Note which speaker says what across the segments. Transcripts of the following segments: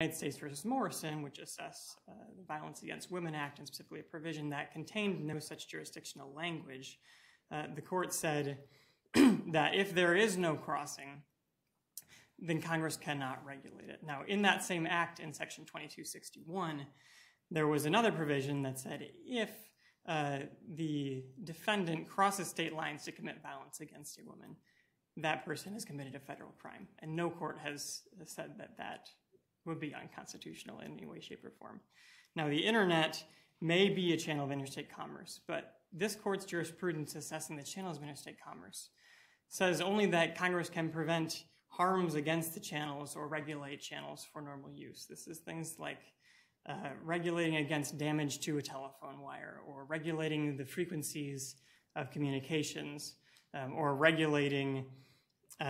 Speaker 1: United States versus Morrison, which assessed the Violence Against Women Act, and specifically a provision that contained no such jurisdictional language, the court said that if there is no crossing, then Congress cannot regulate it. Now, in that same act, in Section 2261, there was another provision that said if the defendant crosses state lines to commit violence against a woman, that person has committed a federal crime. And no court has said that that would be unconstitutional in any way, shape, or form. Now, the internet may be a channel of interstate commerce, but this court's jurisprudence assessing the channels of interstate commerce says only that Congress can prevent harms against the channels or regulate channels for normal use. This is things like regulating against damage to a telephone wire, or regulating the frequencies of communications, or regulating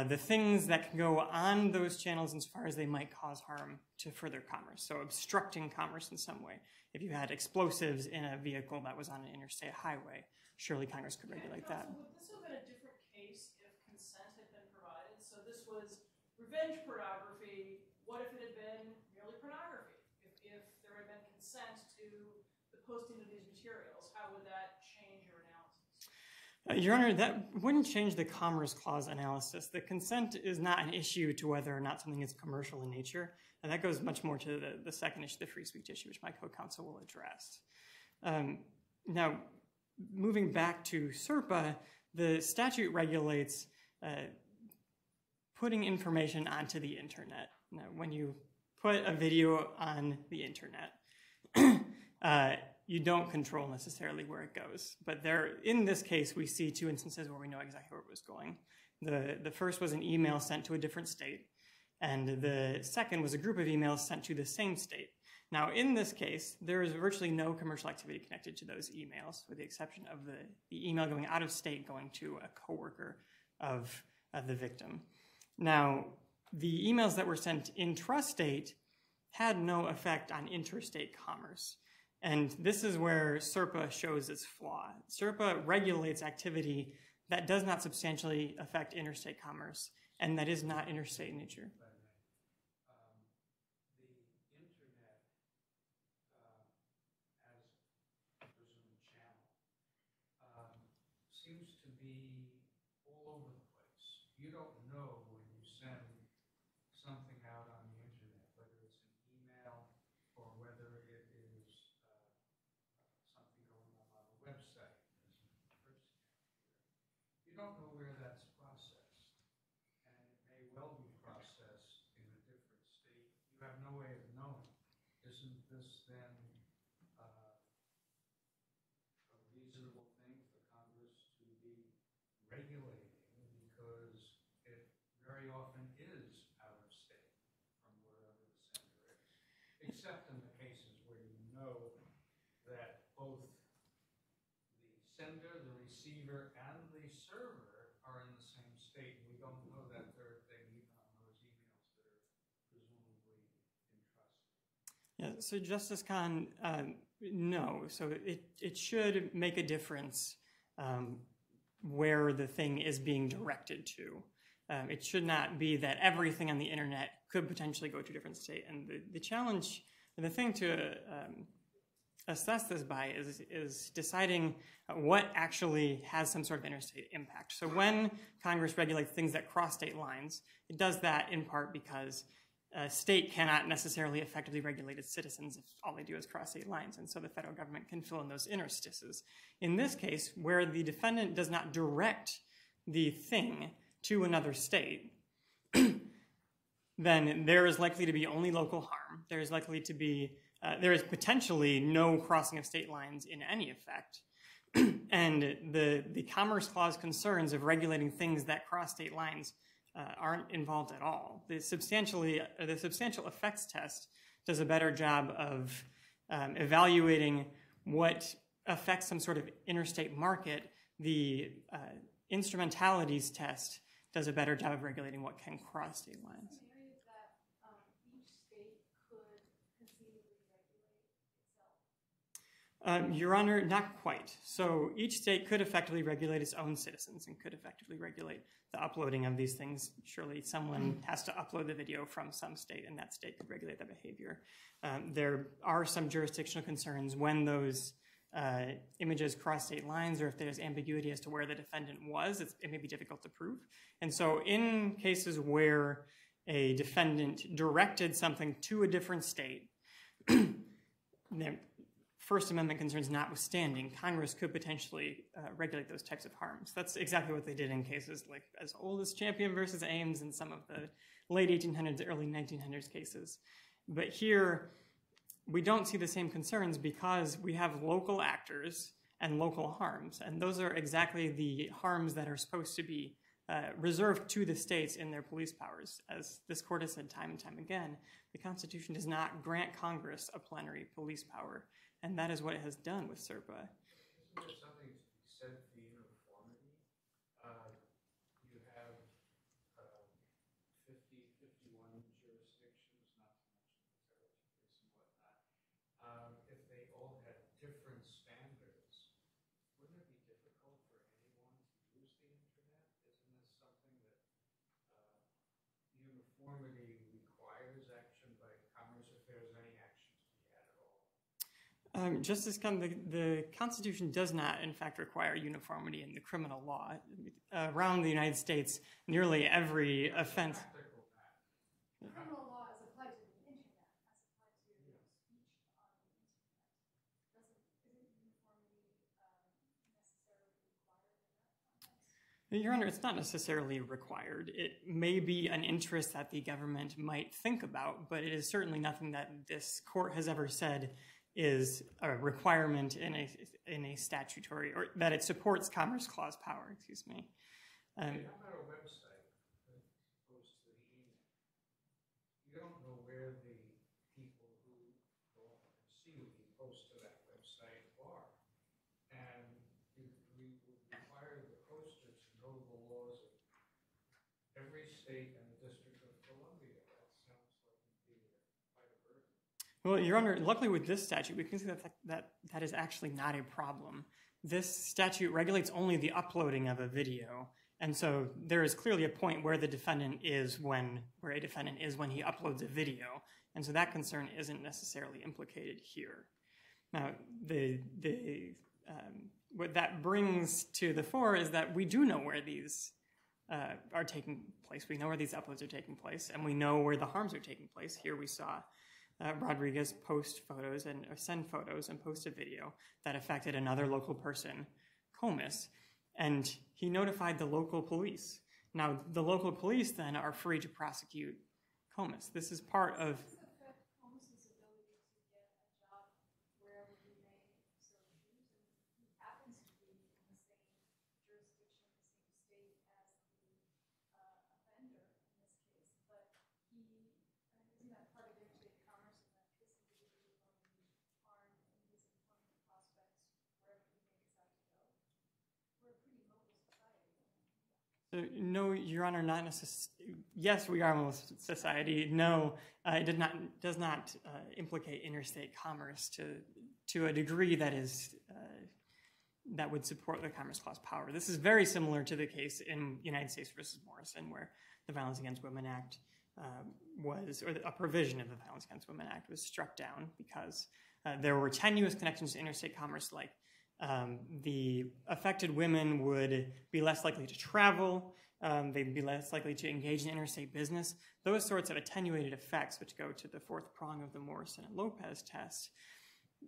Speaker 1: the things that can go on those channels insofar as they might cause harm to further commerce. So obstructing commerce in some way. If you had explosives in a vehicle that was on an interstate highway, surely Congress could regulate that.
Speaker 2: Would this have been a different case if consent had been provided? So this was revenge pornography. What if it had been merely pornography? If there had been consent to the posting of these materials, how would that change your analysis?
Speaker 1: Your Honor, that wouldn't change the Commerce Clause analysis. The consent is not an issue to whether or not something is commercial in nature, and that goes much more to the second issue, the free speech issue, which my co-counsel will address. Now, moving back to SERPA, the statute regulates putting information onto the internet. Now, when you put a video on the internet, you don't control necessarily where it goes. But in this case, we see two instances where we know exactly where it was going. The first was an email sent to a different state, and the second was a group of emails sent to the same state. Now, in this case, there is virtually no commercial activity connected to those emails, with the exception of the email going out of state going to a coworker of the victim. Now, the emails that were sent intrastate had no effect on interstate commerce. And this is where SERPA shows its flaw. SERPA regulates activity that does not substantially affect interstate commerce and that is not interstate in nature.
Speaker 3: The internet as a presumed channel seems to be all over the place. You don't know when you send something out on the internet, whether it's an email or whether it is something going up on a website, as in the first example here. You don't know where that's processed, and it may well be processed in a different state. You have no way of knowing. Isn't this then a reasonable thing for Congress to be regulating, because it very often is out of state from wherever the sender is, except in the cases where you know that both the sender, the receiver, and the server are in the same state. We don't know that third thing even on those emails that are presumably entrusted.
Speaker 1: Yeah, so Justice Kahn, no. So it should make a difference where the thing is being directed to. It should not be that everything on the internet could potentially go to a different state. And the challenge, the thing to assess this by is deciding what actually has some sort of interstate impact. So when Congress regulates things that cross state lines, it does that in part because a state cannot necessarily effectively regulate its citizens if all they do is cross state lines, and so the federal government can fill in those interstices. In this case, where the defendant does not direct the thing to another state, then there is likely to be only local harm. There is likely to be, there is potentially no crossing of state lines in any effect. And the Commerce Clause concerns of regulating things that cross state lines aren't involved at all. The substantial effects test does a better job of evaluating what affects some sort of interstate market. The instrumentalities test does a better job of regulating what can cross state lines.
Speaker 2: Areas that each state could conceivably regulate itself.
Speaker 1: Your Honor, not quite. So each state could effectively regulate its own citizens and could effectively regulate the uploading of these things. Surely someone has to upload the video from some state, and that state could regulate that behavior. There are some jurisdictional concerns when those images cross state lines, or if there's ambiguity as to where the defendant was, it may be difficult to prove. And so in cases where a defendant directed something to a different state, First Amendment concerns notwithstanding, Congress could potentially regulate those types of harms. That's exactly what they did in cases like as old as Champion versus Ames and some of the late 1800s, early 1900s cases. But here, we don't see the same concerns because we have local actors and local harms. And those are exactly the harms that are supposed to be reserved to the states in their police powers. As this court has said time and time again, the Constitution does not grant Congress a plenary police power. And that is what it has done with SERPA.
Speaker 3: Isn't there something to be said for uniformity? You have 50, 51 jurisdictions, not to mention the territories and whatnot. If they all had different standards, wouldn't it be difficult for anyone to use the internet? Isn't this something that uniformity requires action by Congress if there's any action to be had at all?
Speaker 1: Justice Kennedy, the Constitution does not, in fact, require uniformity in the criminal law. Around the United States, nearly every offense.
Speaker 4: Criminal law is applied to the internet, as applied to speech on the internet. Isn't uniformity necessarily required in that context?
Speaker 1: Your Honor, it's not necessarily required. It may be an interest that the government might think about, but it is certainly nothing that this court has ever said is a requirement in a statutory, or that it supports Commerce Clause power, excuse me.
Speaker 3: How about a website that goes to the email? You don't know where the people who go up and see what you post to that website are. And we would require the poster to know the laws of every state and the District of Columbia. That sounds like it'd be quite a burden.
Speaker 1: Well, Your Honor, luckily with this statute, we can see that is actually not a problem. This statute regulates only the uploading of a video. And so there is clearly a point where the defendant is when he uploads a video. And so that concern isn't necessarily implicated here. Now, what that brings to the fore is that we do know where these are taking place. We know where these uploads are taking place, and we know where the harms are taking place. Here we saw Rodriguez post photos and send photos and post a video that affected another local person, Comus, and he notified the local police. Now, the local police then are free to prosecute Comus. This is part of...
Speaker 4: Does this affect Comus's ability to get a job wherever he may so choose? And he happens to be in the same jurisdiction, the same state as the offender in this case, but isn't that part of interstate commerce, and that this individual is going to be harmed in his employment prospects wherever he may decide to go? We're a pretty mobile society.
Speaker 1: No, Your Honor, not necessarily. Yes, we are a mobile society. No, it does not implicate interstate commerce to a degree that would support the Commerce Clause power. This is very similar to the case in United States versus Morrison, where the Violence Against Women Act or a provision of the Violence Against Women Act was struck down because there were tenuous connections to interstate commerce, like the affected women would be less likely to travel, they'd be less likely to engage in interstate business. Those sorts of attenuated effects, which go to the fourth prong of the Morrison and Lopez test,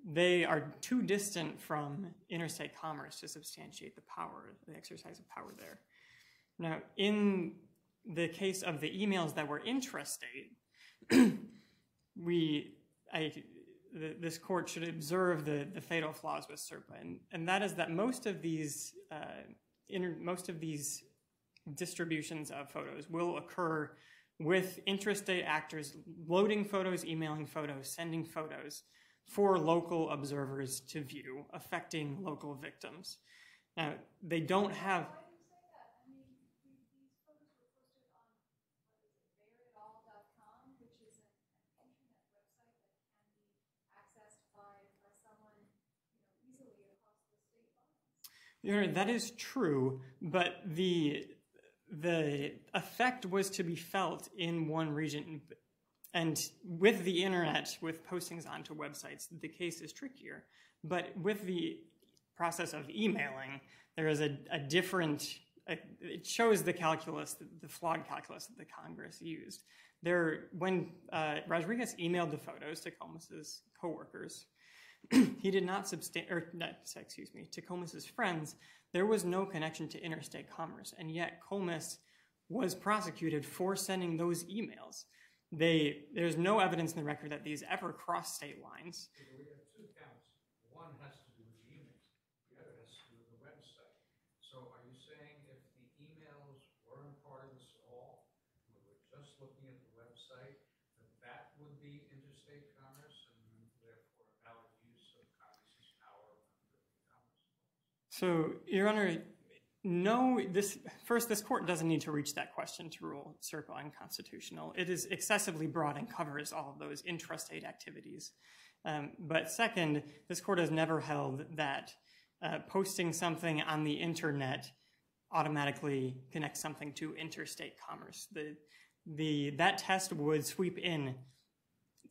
Speaker 1: they are too distant from interstate commerce to substantiate the power, the exercise of power there. Now, in the case of the emails that were intrastate, this court should observe the fatal flaws with SERPA, and that is that most of these distributions of photos will occur with intrastate actors loading photos, emailing photos, sending photos for local observers to view, affecting local victims. Now, they don't have...
Speaker 4: Why do you say that? I mean, these photos were posted on, bareitall.com, which is an internet website that can be accessed by someone,
Speaker 1: Your Honor, that is true, but the effect was to be felt in one region. And with the internet, with postings onto websites, the case is trickier. But with the process of emailing, there is a different, it shows the calculus, the flawed calculus that the Congress used. When Rodriguez emailed the photos to Comus's coworkers, he did not to Comus's friends, there was no connection to interstate commerce, and yet Comus was prosecuted for sending those emails. There's no evidence in the record that these ever crossed state lines.
Speaker 3: We have two counts. One has to do with the emails. The other has to do with the website. So are you saying if the emails weren't part of this at all, we were just looking at the website, that would be interstate commerce and therefore a valid use of Congress's power under the commerce laws?
Speaker 1: So, Your Honor, no, this court doesn't need to reach that question to rule SERPA unconstitutional. It is excessively broad and covers all of those intrastate activities. But second, this court has never held that posting something on the internet automatically connects something to interstate commerce. That test would sweep in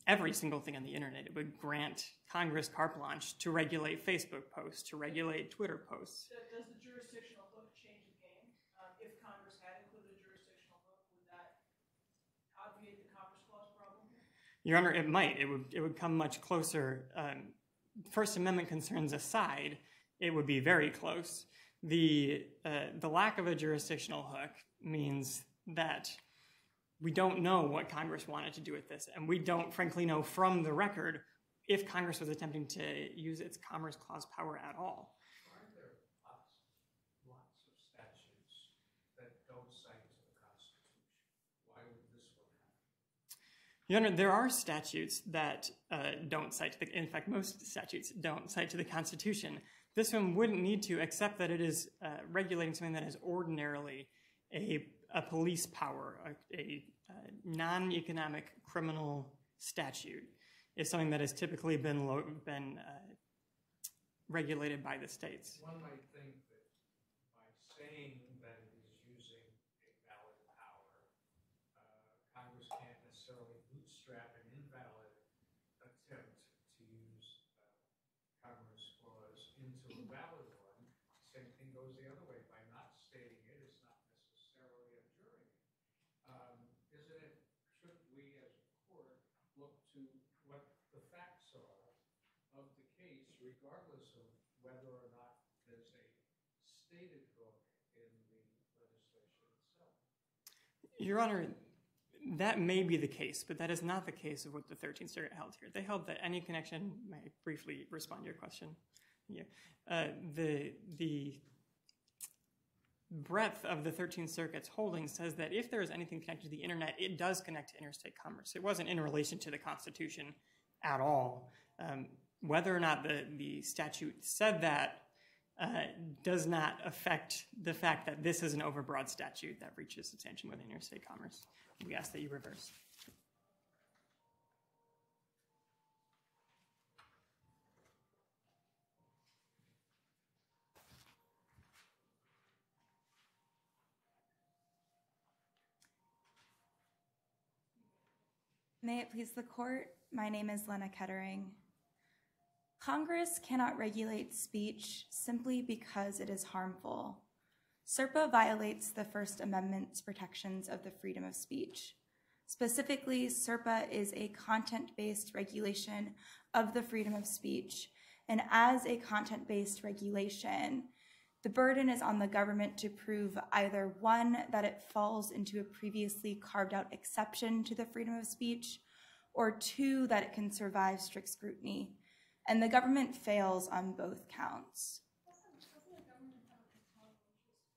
Speaker 1: every single thing on the internet. It would grant Congress carte blanche to regulate Facebook posts, to regulate Twitter posts.
Speaker 2: Does the jurisdictional hook change the game? If Congress had included a jurisdictional hook, would that obviate the Commerce Clause problem?
Speaker 1: Your Honor, it might. It would come much closer. First Amendment concerns aside, it would be very close. The lack of a jurisdictional hook means that we don't know what Congress wanted to do with this, and we don't, frankly, know from the record if Congress was attempting to use its Commerce Clause power at all.
Speaker 3: Aren't there lots of statutes that don't cite to the Constitution? Why would this one happen?
Speaker 1: Your Honor, there are statutes that don't cite to the, in fact, most statutes don't cite to the Constitution. This one wouldn't need to, except that it is regulating something that is ordinarily a police power, a non-economic criminal statute is something that has typically been regulated by the states.
Speaker 3: One might think that by saying that it is using a valid power, Congress can't necessarily bootstrap an invalid attempt to use Commerce Clause into a valid one. Same thing goes the other way. By not stating it, it's not necessarily abjuring it. Isn't it, should we as a court look to what the facts are of the case, regardless of whether or not there's a stated hook in the legislation itself?
Speaker 1: Your Honor, that may be the case, but that is not the case of what the 13th Circuit held here. They held that any connection, may I briefly respond to your question? Yeah. The breadth of the 13th Circuit's holding says that if there is anything connected to the internet, it does connect to interstate commerce. It wasn't in relation to the Constitution at all. Whether or not the statute said that does not affect the fact that this is an overbroad statute that reaches substantially more than interstate commerce. We ask that you reverse.
Speaker 5: May it please the court, my name is Lena Kettering. Congress cannot regulate speech simply because it is harmful. SERPA violates the First Amendment's protections of the freedom of speech. Specifically, SERPA is a content-based regulation of the freedom of speech, and as a content-based regulation, the burden is on the government to prove either one, that it falls into a previously carved out exception to the freedom of speech, or two, that it can survive strict scrutiny. And the government fails on both counts.
Speaker 4: Doesn't the government have a compelling interest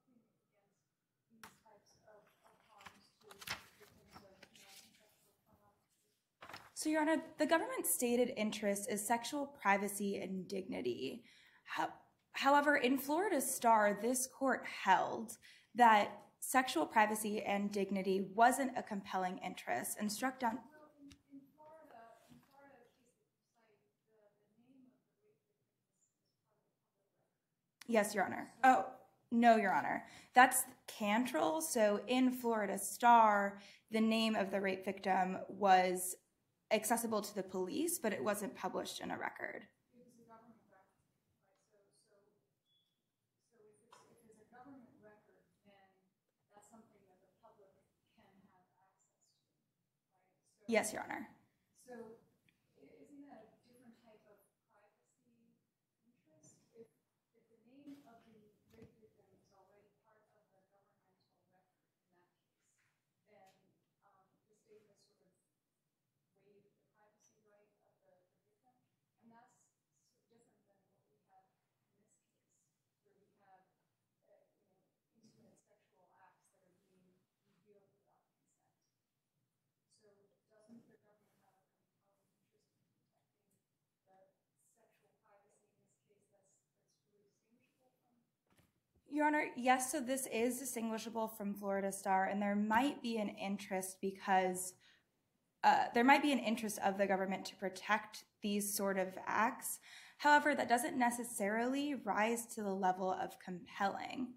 Speaker 4: in protecting against these types of harms to victims of sexual pornography?
Speaker 5: So, Your Honor, the government's stated interest is sexual privacy and dignity. However, in Florida Star, this court held that sexual privacy and dignity wasn't a compelling interest and struck down.
Speaker 4: Well, in Florida, a case that you cite, the name of the rape victim is part of the public
Speaker 5: Yes, Your Honor. Oh, no, Your Honor. That's Cantrell. So in Florida Star, the name of the rape victim was accessible to the police, but it wasn't published in a record.
Speaker 4: It was a government record, right? So if it's a government record, then that's something that the public can have access to, right? So,
Speaker 5: Yes, Your Honor.
Speaker 4: So isn't that a different type of privacy interest? If the name of the rape victim is already part of the governmental record in that case, then the state has sort of waived the privacy right of the victim, and that's different than what we have in this case, where we have intimate sexual acts that are being revealed without consent. So doesn't the government have a compelling interest in protecting the sexual privacy in this case that's really distinguishable from?
Speaker 5: Your Honor, yes, so this is distinguishable from Florida Star, and there might be an interest because there might be an interest of the government to protect these sort of acts. However, that doesn't necessarily rise to the level of compelling.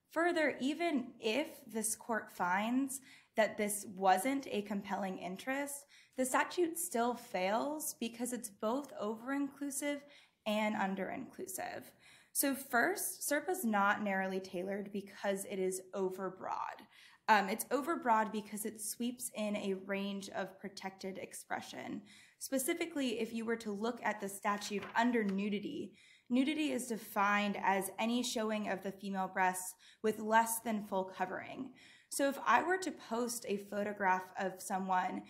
Speaker 5: Further, even if this court finds that this wasn't a compelling interest, the statute still fails because it's both over-inclusive and under-inclusive. So first, SERPA's not narrowly tailored because it is overbroad. It's overbroad because it sweeps in a range of protected expression. Specifically, if you were to look at the statute under nudity, nudity is defined as any showing of the female breasts with less than full covering. So if I were to post a photograph of someone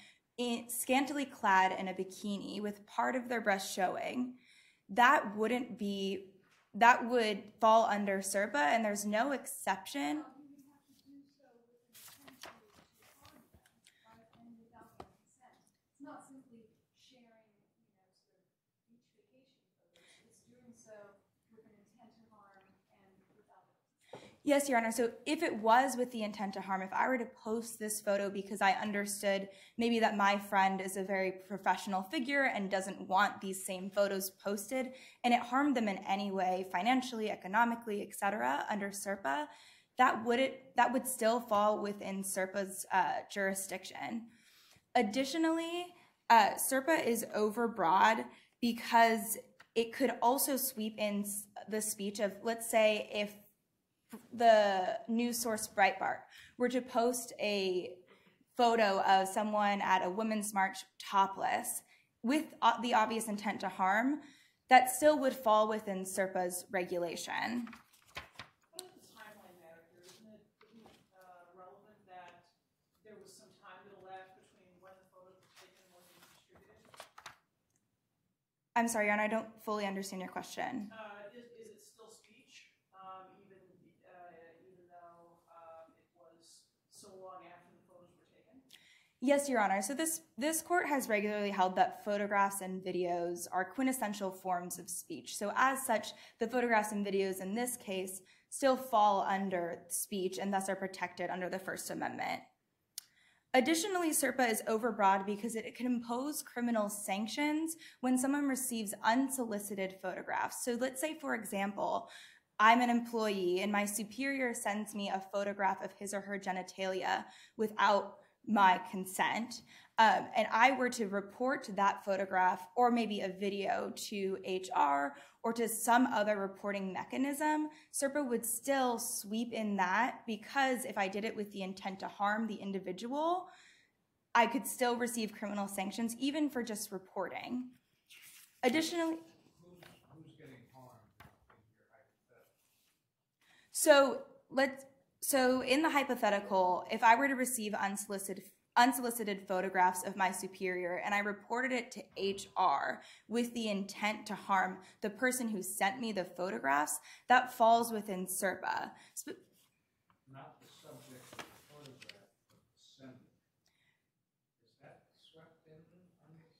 Speaker 5: scantily clad in a bikini with part of their breast showing, that would fall under SERPA, and there's no exception.
Speaker 4: It's not simply sharing, sort of beach vacation photos. It's doing so with an intent to harm and without it.
Speaker 5: Yes, Your Honor. So if it was with the intent to harm, if I were to post this photo because I understood maybe that my friend is a very professional figure and doesn't want these same photos posted, and it harmed them in any way, financially, economically, etc., under SERPA, that would still fall within SERPA's jurisdiction. Additionally, SERPA is overbroad because it could also sweep in the speech of, let's say, if the news source Breitbart were to post a photo of someone at a women's march topless with the obvious intent to harm, that still would fall within SERPA's regulation.
Speaker 2: What does the timeline matter here? Isn't it relevant that there was some time that elapsed between when the photos were taken and when they were distributed?
Speaker 5: I'm sorry, Your Honor, I don't fully understand your question.
Speaker 2: Is it still speech, even though it was so long after the photos were taken?
Speaker 5: Yes, Your Honor. So this court has regularly held that photographs and videos are quintessential forms of speech. So as such, the photographs and videos in this case still fall under speech and thus are protected under the First Amendment. Additionally, SERPA is overbroad because it can impose criminal sanctions when someone receives unsolicited photographs. So let's say, for example, I'm an employee and my superior sends me a photograph of his or her genitalia without my consent, and I were to report that photograph or maybe a video to HR or to some other reporting mechanism, SERPA would still sweep in that because if I did it with the intent to harm the individual, I could still receive criminal sanctions even for just reporting. Additionally,
Speaker 3: Who's getting harmed in your hypothetical?
Speaker 5: So in the hypothetical, if I were to receive unsolicited photographs of my superior and I reported it to HR with the intent to harm the person who sent me the photographs, that falls within SERPA.
Speaker 3: Not the subject of the photograph, but the sender. Is that swept in under SERPA?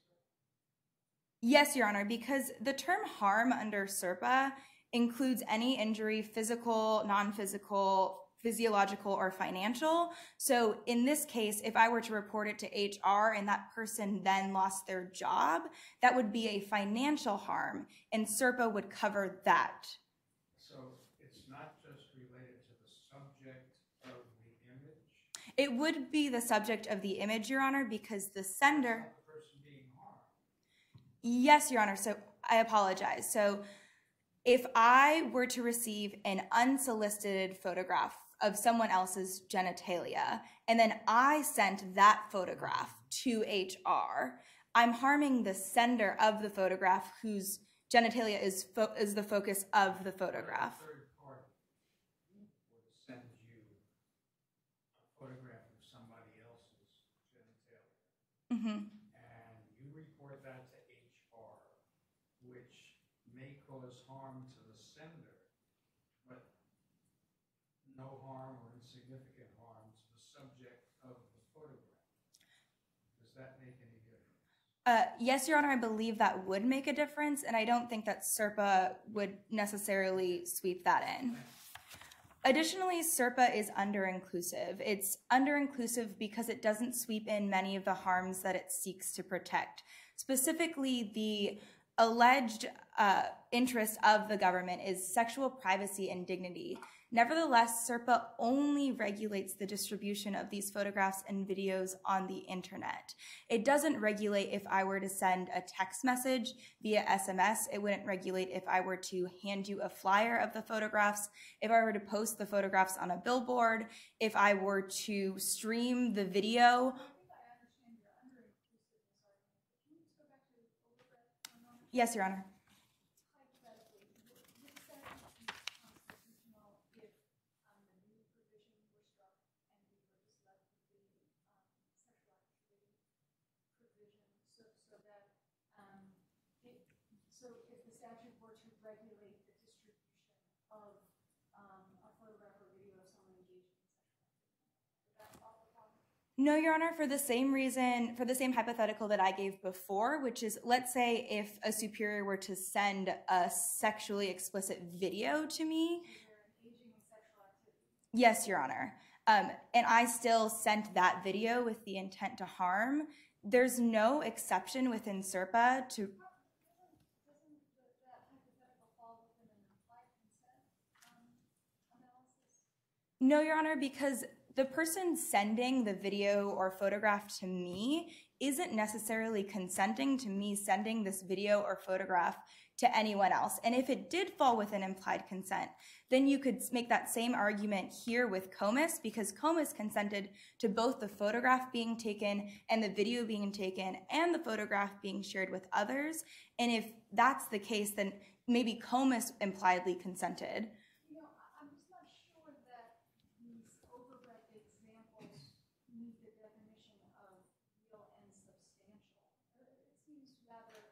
Speaker 5: Yes, Your Honor, because the term harm under SERPA includes any injury, physical, non-physical, physiological, or financial. So in this case, if I were to report it to HR and that person then lost their job, that would be a financial harm, and SERPA would cover that.
Speaker 3: So
Speaker 5: It would be the subject of the image, Your Honor, because the sender...
Speaker 3: The person being harmed.
Speaker 5: Yes, Your Honor, so I apologize. So if I were to receive an unsolicited photograph of someone else's genitalia, and then I sent that photograph to HR, I'm harming the sender of the photograph whose genitalia is the focus of the photograph.
Speaker 3: A third party would send you a photograph of somebody else's genitalia.
Speaker 5: Mm-hmm.
Speaker 3: And you report that to HR, which may cause harm to the sender, but no harm or insignificant harm to the subject of the photograph. Does that make any difference?
Speaker 5: Yes, Your Honor, I believe that would make a difference, and I don't think that SERPA would necessarily sweep that in. Additionally, SERPA is under-inclusive. It's under-inclusive because it doesn't sweep in many of the harms that it seeks to protect. Specifically, the alleged interest of the government is sexual privacy and dignity. Nevertheless, SERPA only regulates the distribution of these photographs and videos on the internet. It doesn't regulate if I were to send a text message via SMS. It wouldn't regulate if I were to hand you a flyer of the photographs, if I were to post the photographs on a billboard, if I were to stream the video. Yes, Your Honor.
Speaker 4: So if the statute were to regulate the distribution of a photograph or video of someone engaged in sexual activity, would that solve the problem?
Speaker 5: No, Your Honor, for the same reason, for the same hypothetical that I gave before, which is, let's say if a superior were to send a sexually explicit video to me.
Speaker 4: They're engaging in sexual activity.
Speaker 5: Yes, Your Honor. And I still sent that video with the intent to harm. There's no exception within SERPA to... No, Your Honor, because the person sending the video or photograph to me isn't necessarily consenting to me sending this video or photograph to anyone else. And if it did fall within implied consent, then you could make that same argument here with Comus, because Comus consented to both the photograph being taken and the video being taken and the photograph being shared with others. And if that's the case, then maybe Comus impliedly consented.
Speaker 4: I'm just not sure that these overbred examples meet the definition of real and substantial. It seems rather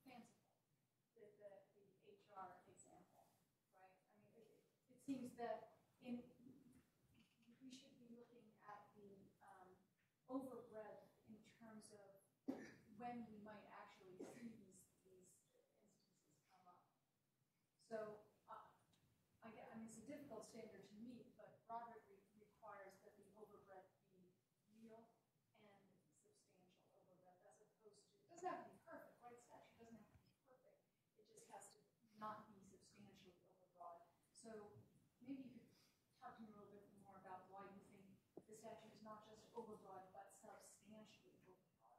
Speaker 4: fanciful, the HR example, right? I mean, it seems that we should be looking at the overbred in terms of when we might actually see these instances come up. So I mean, it's a difficult standard to meet, but Broderick requires that the overbred be real and substantial overbred, as opposed to, it doesn't have to be perfect, right? Statute doesn't have to be perfect. It just has to not be substantially overbroad. So maybe you could talk to me a little bit more about why you think the statute is not just overbroad, but substantially overbroad.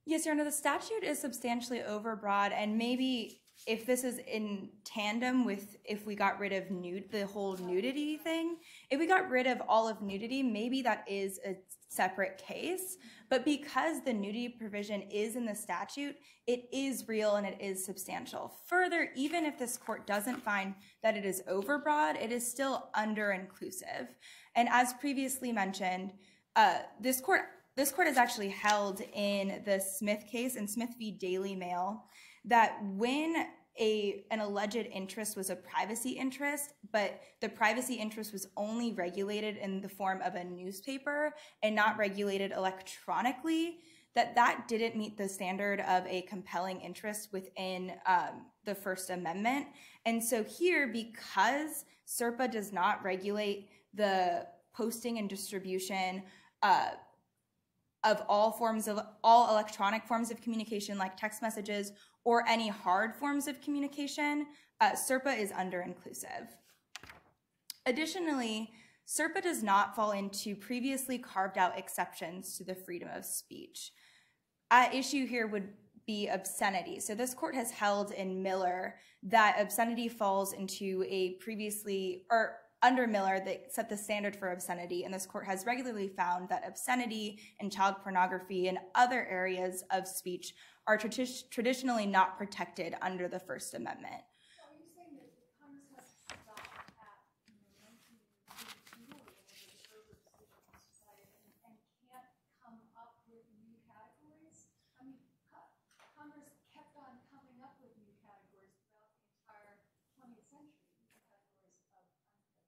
Speaker 5: Yes, Your Honor, the statute is substantially overbroad, and maybe if this is in tandem with if we got rid of the whole nudity thing, if we got rid of all of nudity, maybe that is a separate case. But because the nudity provision is in the statute, it is real and it is substantial. Further, even if this court doesn't find that it is overbroad, it is still under-inclusive. And as previously mentioned, this court has actually held in the Smith case, in Smith v. Daily Mail, that when an alleged interest was a privacy interest, but the privacy interest was only regulated in the form of a newspaper and not regulated electronically, that didn't meet the standard of a compelling interest within the First Amendment. And so here, because SERPA does not regulate the posting and distribution of all electronic forms of communication like text messages or any hard forms of communication, SERPA is under-inclusive. Additionally, SERPA does not fall into previously carved out exceptions to the freedom of speech. At issue here would be obscenity. So this court has held in Miller that obscenity falls into a previously, or under Miller, that set the standard for obscenity, and this court has regularly found that obscenity and child pornography and other areas of speech are traditionally not protected under the First Amendment.
Speaker 4: So are you saying that Congress has to stop at 1982 or whatever the further decision was decided and can't come up with new categories? I mean, Congress kept on coming up with new categories throughout the entire 20th century, new categories of unprotected speech,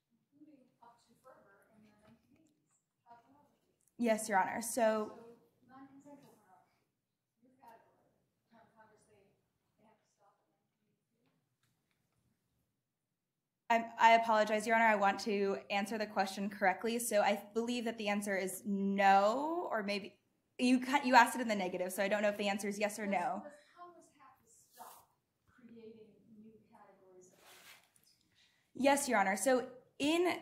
Speaker 4: including up to Ferber in the 1980s, child pornography.
Speaker 5: Yes, Your Honor. So
Speaker 4: Non-consensual pornography, new category. Congress, they have to stop at 1982.
Speaker 5: I apologize, Your Honor. I want to answer the question correctly. So I believe that the answer is no, or maybe you asked it in the negative, so I don't know if the answer is yes or no.
Speaker 4: Does Congress have to stop creating new categories of unprotected speech?
Speaker 5: Yes, Your Honor. So in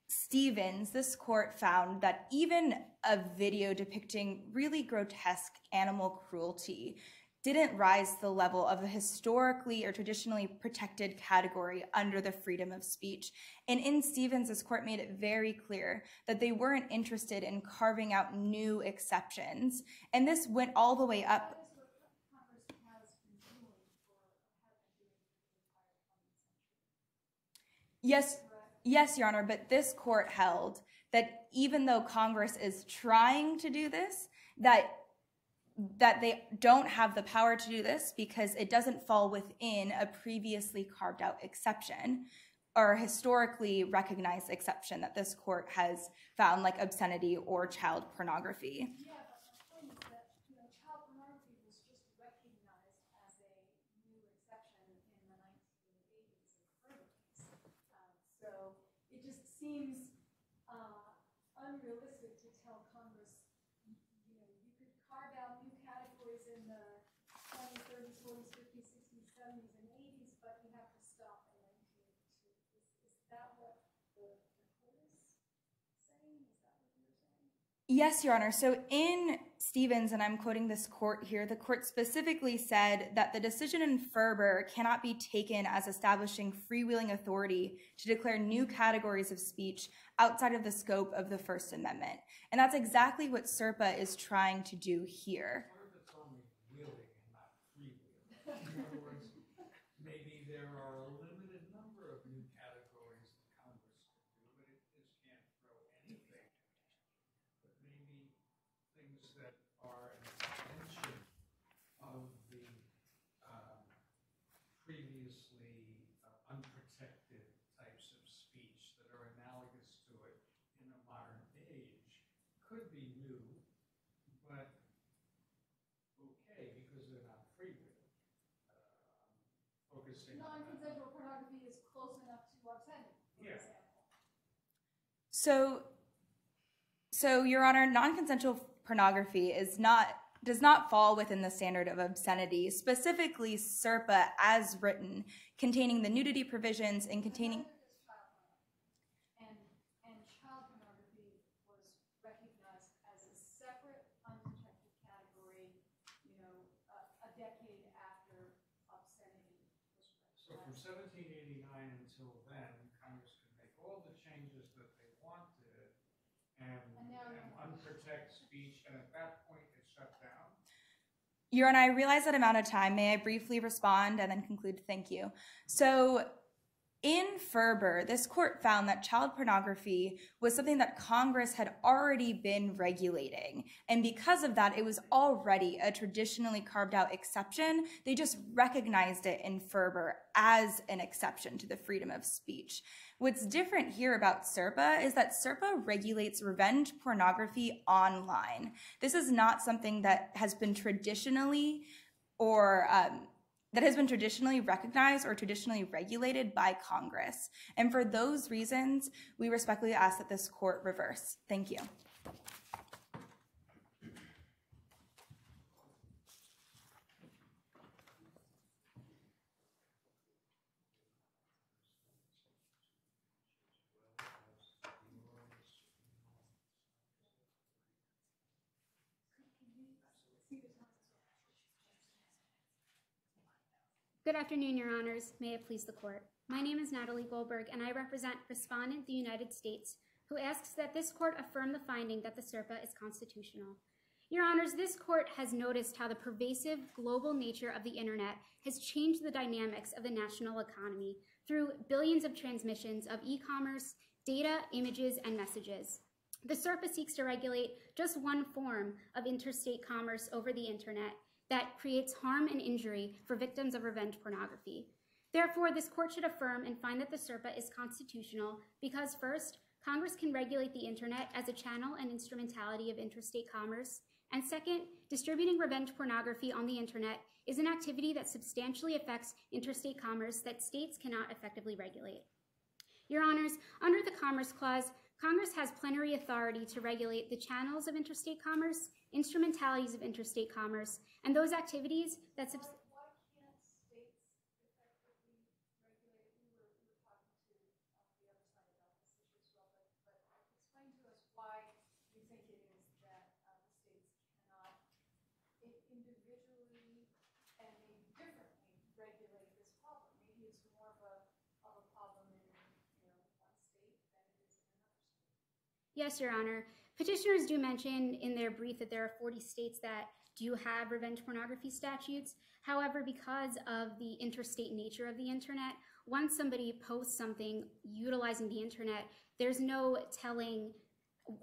Speaker 5: Stevens, this court found that even a video depicting really grotesque animal cruelty didn't rise to the level of a historically or traditionally protected category under the freedom of speech. And in Stevens, this court made it very clear that they weren't interested in carving out new exceptions. And this went all the way up.
Speaker 4: That is what Congress has been doing for the entire 20th century.
Speaker 5: Yes, Your Honor, but this court held that even though Congress is trying to do this, that they don't have the power to do this because it doesn't fall within a previously carved out exception or historically recognized exception that this court has found, like obscenity or child pornography.
Speaker 4: Yeah, but my point is that child pornography was just recognized as a new exception in the 1980s in Ferber case. So it just seems unrealistic to tell Congress, you could carve out new categories in the 20s, 30s, 40s, 50s, 60s, 70s, and 80s, but you have to stop in 1982. Is that what the court is saying? Is that what you're saying?
Speaker 5: Yes, Your Honor. So in Stevens, and I'm quoting this court here, the court specifically said that the decision in Ferber cannot be taken as establishing freewheeling authority to declare new categories of speech outside of the scope of the First Amendment. And that's exactly what SERPA is trying to do here.
Speaker 3: What if it's only wheeling and not freewheeling? In other words, maybe there are a limited number of new categories that Congress can do, but it just can't throw anything. But maybe things that are an extension of the previously unprotected types of speech that are analogous to it in a modern age could be new, but okay, because they're not freewheeling. Focusing on
Speaker 4: Non-consensual pornography is close enough to obscenity, for
Speaker 3: Yeah.
Speaker 4: example.
Speaker 5: So, Your Honor, non-consensual pornography does not fall within the standard of obscenity, specifically SERPA as written, containing the nudity provisions and containing...
Speaker 4: And child pornography was recognized as a separate unprotected category, a decade after obscenity was
Speaker 3: So from
Speaker 4: recognized.
Speaker 3: 1789 until then, Congress could make all the changes that they wanted and
Speaker 4: now you have-
Speaker 3: unprotect speech, and at that point it shut down.
Speaker 5: Your Honor, I realize that I'm out of time. May I briefly respond and then conclude? Thank you. So in Ferber, this court found that child pornography was something that Congress had already been regulating. And because of that, it was already a traditionally carved out exception. They just recognized it in Ferber as an exception to the freedom of speech. What's different here about SERPA is that SERPA regulates revenge pornography online. This is not something that has been traditionally recognized or traditionally regulated by Congress. And for those reasons, we respectfully ask that this court reverse. Thank you.
Speaker 6: Good afternoon, Your Honors. May it please the Court. My name is Natalie Goldberg, and I represent Respondent, the United States, who asks that this Court affirm the finding that the SERPA is constitutional. Your Honors, this Court has noticed how the pervasive global nature of the Internet has changed the dynamics of the national economy through billions of transmissions of e-commerce, data, images, and messages. The SERPA seeks to regulate just one form of interstate commerce over the Internet that creates harm and injury for victims of revenge pornography. Therefore, this Court should affirm and find that the SERPA is constitutional because, first, Congress can regulate the Internet as a channel and instrumentality of interstate commerce, and second, distributing revenge pornography on the Internet is an activity that substantially affects interstate commerce that states cannot effectively regulate. Your Honors, under the Commerce Clause, Congress has plenary authority to regulate the channels of interstate commerce, instrumentalities of interstate commerce, and those activities that
Speaker 4: Why can't states effectively regulate it? We were talking to the other side about this issue as well, but explain to us why you think it is that the states cannot individually and maybe differently regulate this problem. Maybe it's more of a problem in one state than it is in another state.
Speaker 6: Yes, Your Honor. Petitioners do mention in their brief that there are 40 states that do have revenge pornography statutes. However, because of the interstate nature of the Internet, once somebody posts something utilizing the Internet, there's no telling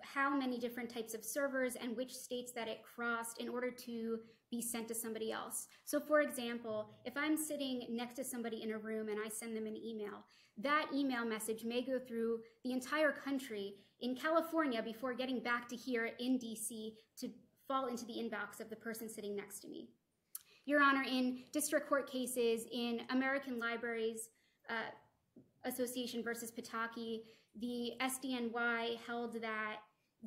Speaker 6: how many different types of servers and which states that it crossed in order to be sent to somebody else. So for example, if I'm sitting next to somebody in a room and I send them an email, that email message may go through the entire country in California before getting back to here in DC to fall into the inbox of the person sitting next to me. Your Honor, in district court cases in American Libraries Association versus Pataki, the SDNY held that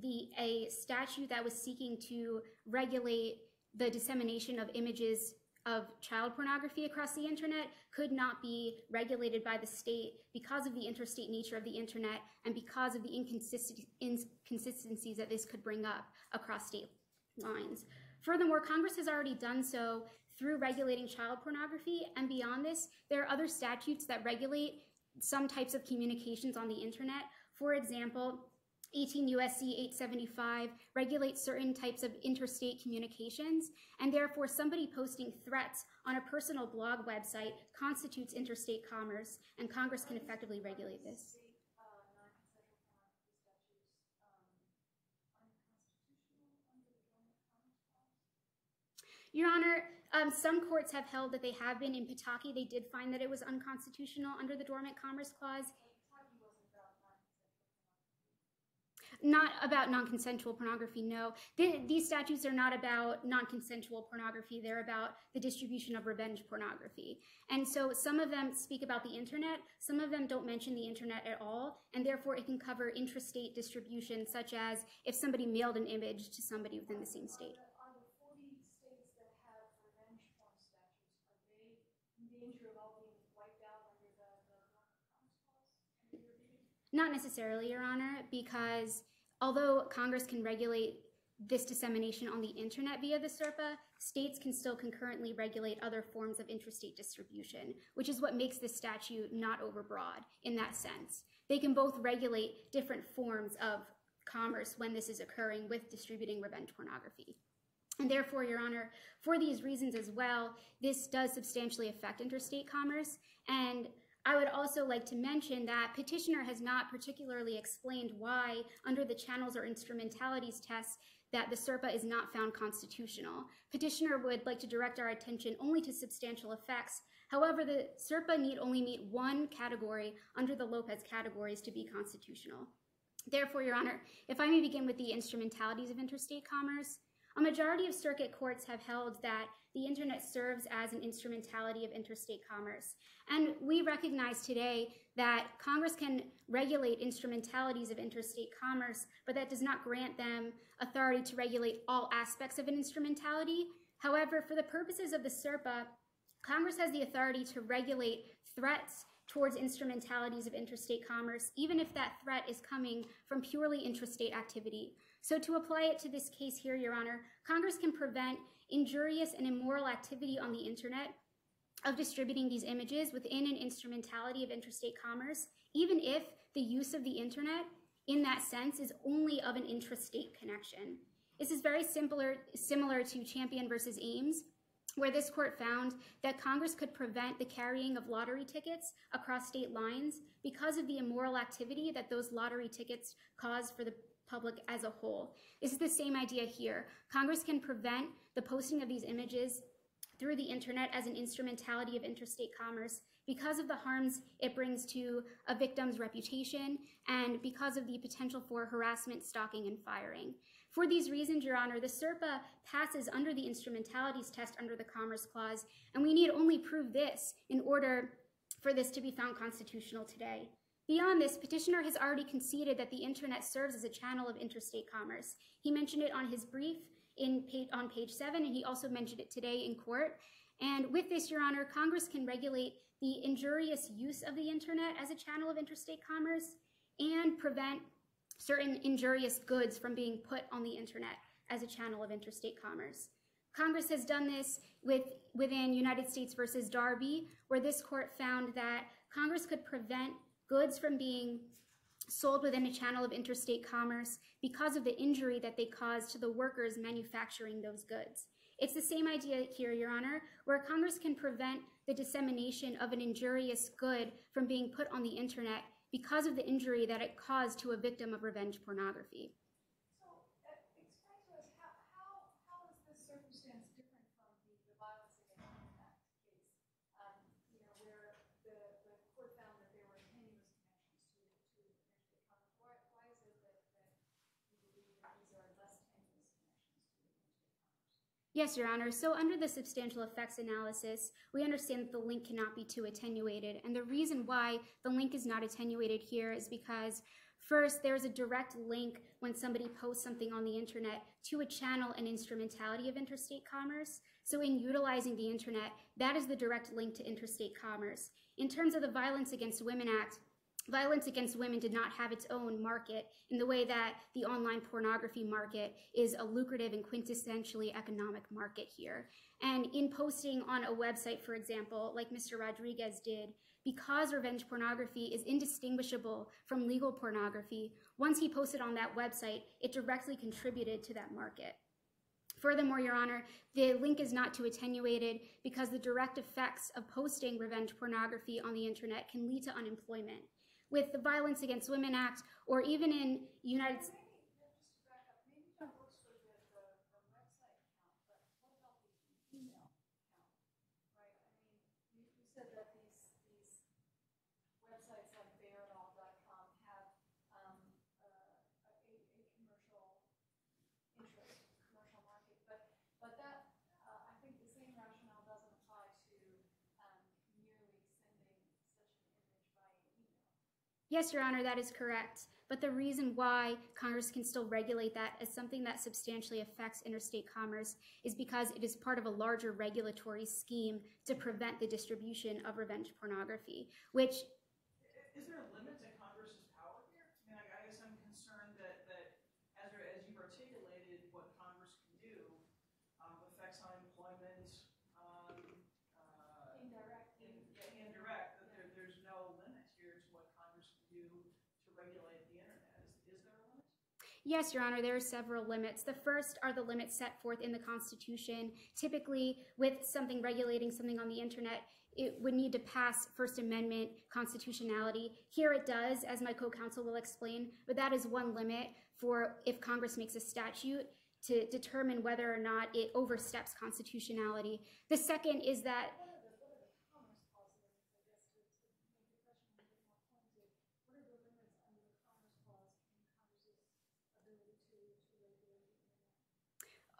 Speaker 6: a statute that was seeking to regulate the dissemination of images of child pornography across the Internet could not be regulated by the state because of the interstate nature of the Internet and because of the inconsistencies that this could bring up across state lines. Furthermore, Congress has already done so through regulating child pornography, and beyond this, there are other statutes that regulate some types of communications on the Internet. For example, 18 U.S.C. 875 regulates certain types of interstate communications, and therefore somebody posting threats on a personal blog website constitutes interstate commerce, and Congress can effectively regulate this. Your Honor, some courts have held that they have been. In Pataki, they did find that it was unconstitutional under the Dormant Commerce Clause. Not about non-consensual pornography, no. These statutes are not about non-consensual pornography. They're about the distribution of revenge pornography. And so some of them speak about the Internet. Some of them don't mention the Internet at all, and therefore it can cover intrastate distribution, such as if somebody mailed an image to somebody within the same state.
Speaker 4: Are the 40 states that have revenge porn statutes, are they in danger of all being wiped out under the Dormant Commerce Clause?
Speaker 6: Not necessarily, Your Honor, because although Congress can regulate this dissemination on the Internet via the SERPA, states can still concurrently regulate other forms of intrastate distribution, which is what makes this statute not overbroad in that sense. They can both regulate different forms of commerce when this is occurring with distributing revenge pornography. And therefore, Your Honor, for these reasons as well, this does substantially affect interstate commerce. And I would also like to mention that petitioner has not particularly explained why, under the channels or instrumentalities test, that the SERPA is not found constitutional. Petitioner would like to direct our attention only to substantial effects. However, the SERPA need only meet one category under the Lopez categories to be constitutional. Therefore, Your Honor, if I may begin with the instrumentalities of interstate commerce, a majority of circuit courts have held that the Internet serves as an instrumentality of interstate commerce. And we recognize today that Congress can regulate instrumentalities of interstate commerce, but that does not grant them authority to regulate all aspects of an instrumentality. However, for the purposes of the SERPA, Congress has the authority to regulate threats towards instrumentalities of interstate commerce, even if that threat is coming from purely intrastate activity. So to apply it to this case here, Your Honor, Congress can prevent injurious and immoral activity on the Internet of distributing these images within an instrumentality of interstate commerce, even if the use of the internet in that sense is only of an intrastate connection. This is very similar to Champion versus Ames, where this court found that Congress could prevent the carrying of lottery tickets across state lines because of the immoral activity that those lottery tickets cause for the public as a whole. This is the same idea here. Congress can prevent the posting of these images through the internet as an instrumentality of interstate commerce because of the harms it brings to a victim's reputation and because of the potential for harassment, stalking, and firing. For these reasons, Your Honor, the SERPA passes under the instrumentalities test under the Commerce Clause, and we need only prove this in order for this to be found constitutional today. Beyond this, petitioner has already conceded that the internet serves as a channel of interstate commerce. He mentioned it on his brief on page 7, and he also mentioned it today in court. And with this, Your Honor, Congress can regulate the injurious use of the internet as a channel of interstate commerce and prevent certain injurious goods from being put on the internet as a channel of interstate commerce. Congress has done this within United States versus Darby, where this court found that Congress could prevent goods from being sold within a channel of interstate commerce because of the injury that they cause to the workers manufacturing those goods. It's the same idea here, Your Honor, where Congress can prevent the dissemination of an injurious good from being put on the internet because of the injury that it caused to a victim of revenge pornography.
Speaker 4: So, explain to us, how is this circumstance different from the Violence Against Women Act case, where the court found that there were tenuous connections to interstate commerce? Why is it that you believe that these are less tenuous connections to interstate commerce?
Speaker 6: Yes, Your Honor. So under the substantial effects analysis, we understand that the link cannot be too attenuated. And the reason why the link is not attenuated here is because, first, there's a direct link when somebody posts something on the internet to a channel and instrumentality of interstate commerce. So in utilizing the internet, that is the direct link to interstate commerce. In terms of the Violence Against Women Act, violence against women did not have its own market in the way that the online pornography market is a lucrative and quintessentially economic market here. And in posting on a website, for example, like Mr. Rodriguez did, because revenge pornography is indistinguishable from legal pornography, once he posted on that website, it directly contributed to that market. Furthermore, Your Honor, the link is not too attenuated because the direct effects of posting revenge pornography on the internet can lead to unemployment. With the Violence Against Women Act, or even in United States.
Speaker 4: Just to back up, maybe that works for the website account, but what about the email account, right? I mean, you said that these websites like beardoll.com have a commercial interest, commercial market, but that, I think the same rationale doesn't apply to merely sending such an image by email.
Speaker 6: Yes, Your Honor, that is correct. But the reason why Congress can still regulate that as something that substantially affects interstate commerce is because it is part of a larger regulatory scheme to prevent the distribution of revenge pornography, which...
Speaker 2: Is there a limit to Congress's power here? I mean, I guess I'm concerned that as you've articulated, what Congress can do affects unemployment, indirect, that there's no limit here to what Congress can do to regulate the internet. Is there a limit?
Speaker 6: Yes, Your Honor, there are several limits. The first are the limits set forth in the Constitution. Typically, with something regulating something on the internet, it would need to pass First Amendment constitutionality. Here it does, as my co-counsel will explain, but that is one limit for if Congress makes a statute to determine whether or not it oversteps constitutionality. The second is that
Speaker 4: What are the Commerce Clause limits, I guess, to make the question a bit more pointed? What are the limits under the Commerce Clause in Congress's ability to regulate the internet?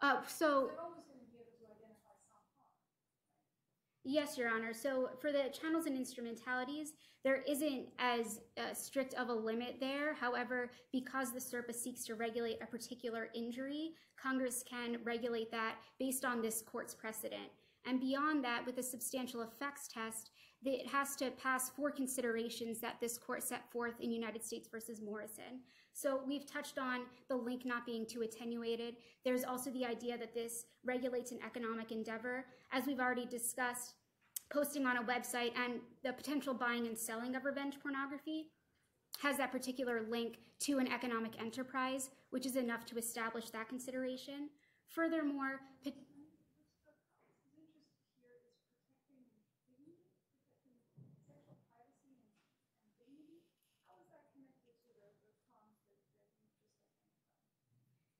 Speaker 4: They're always going to be able to identify some harm, right?
Speaker 6: Yes, Your Honor. So for the channels and instrumentalities, there isn't as strict of a limit there. However, because the SERPA seeks to regulate a particular injury, Congress can regulate that based on this court's precedent. And beyond that, with the substantial effects test, it has to pass 4 considerations that this court set forth in United States versus Morrison. So we've touched on the link not being too attenuated. There's also the idea that this regulates an economic endeavor. As we've already discussed, posting on a website and the potential buying and selling of revenge pornography has that particular link to an economic enterprise, which is enough to establish that consideration. Furthermore,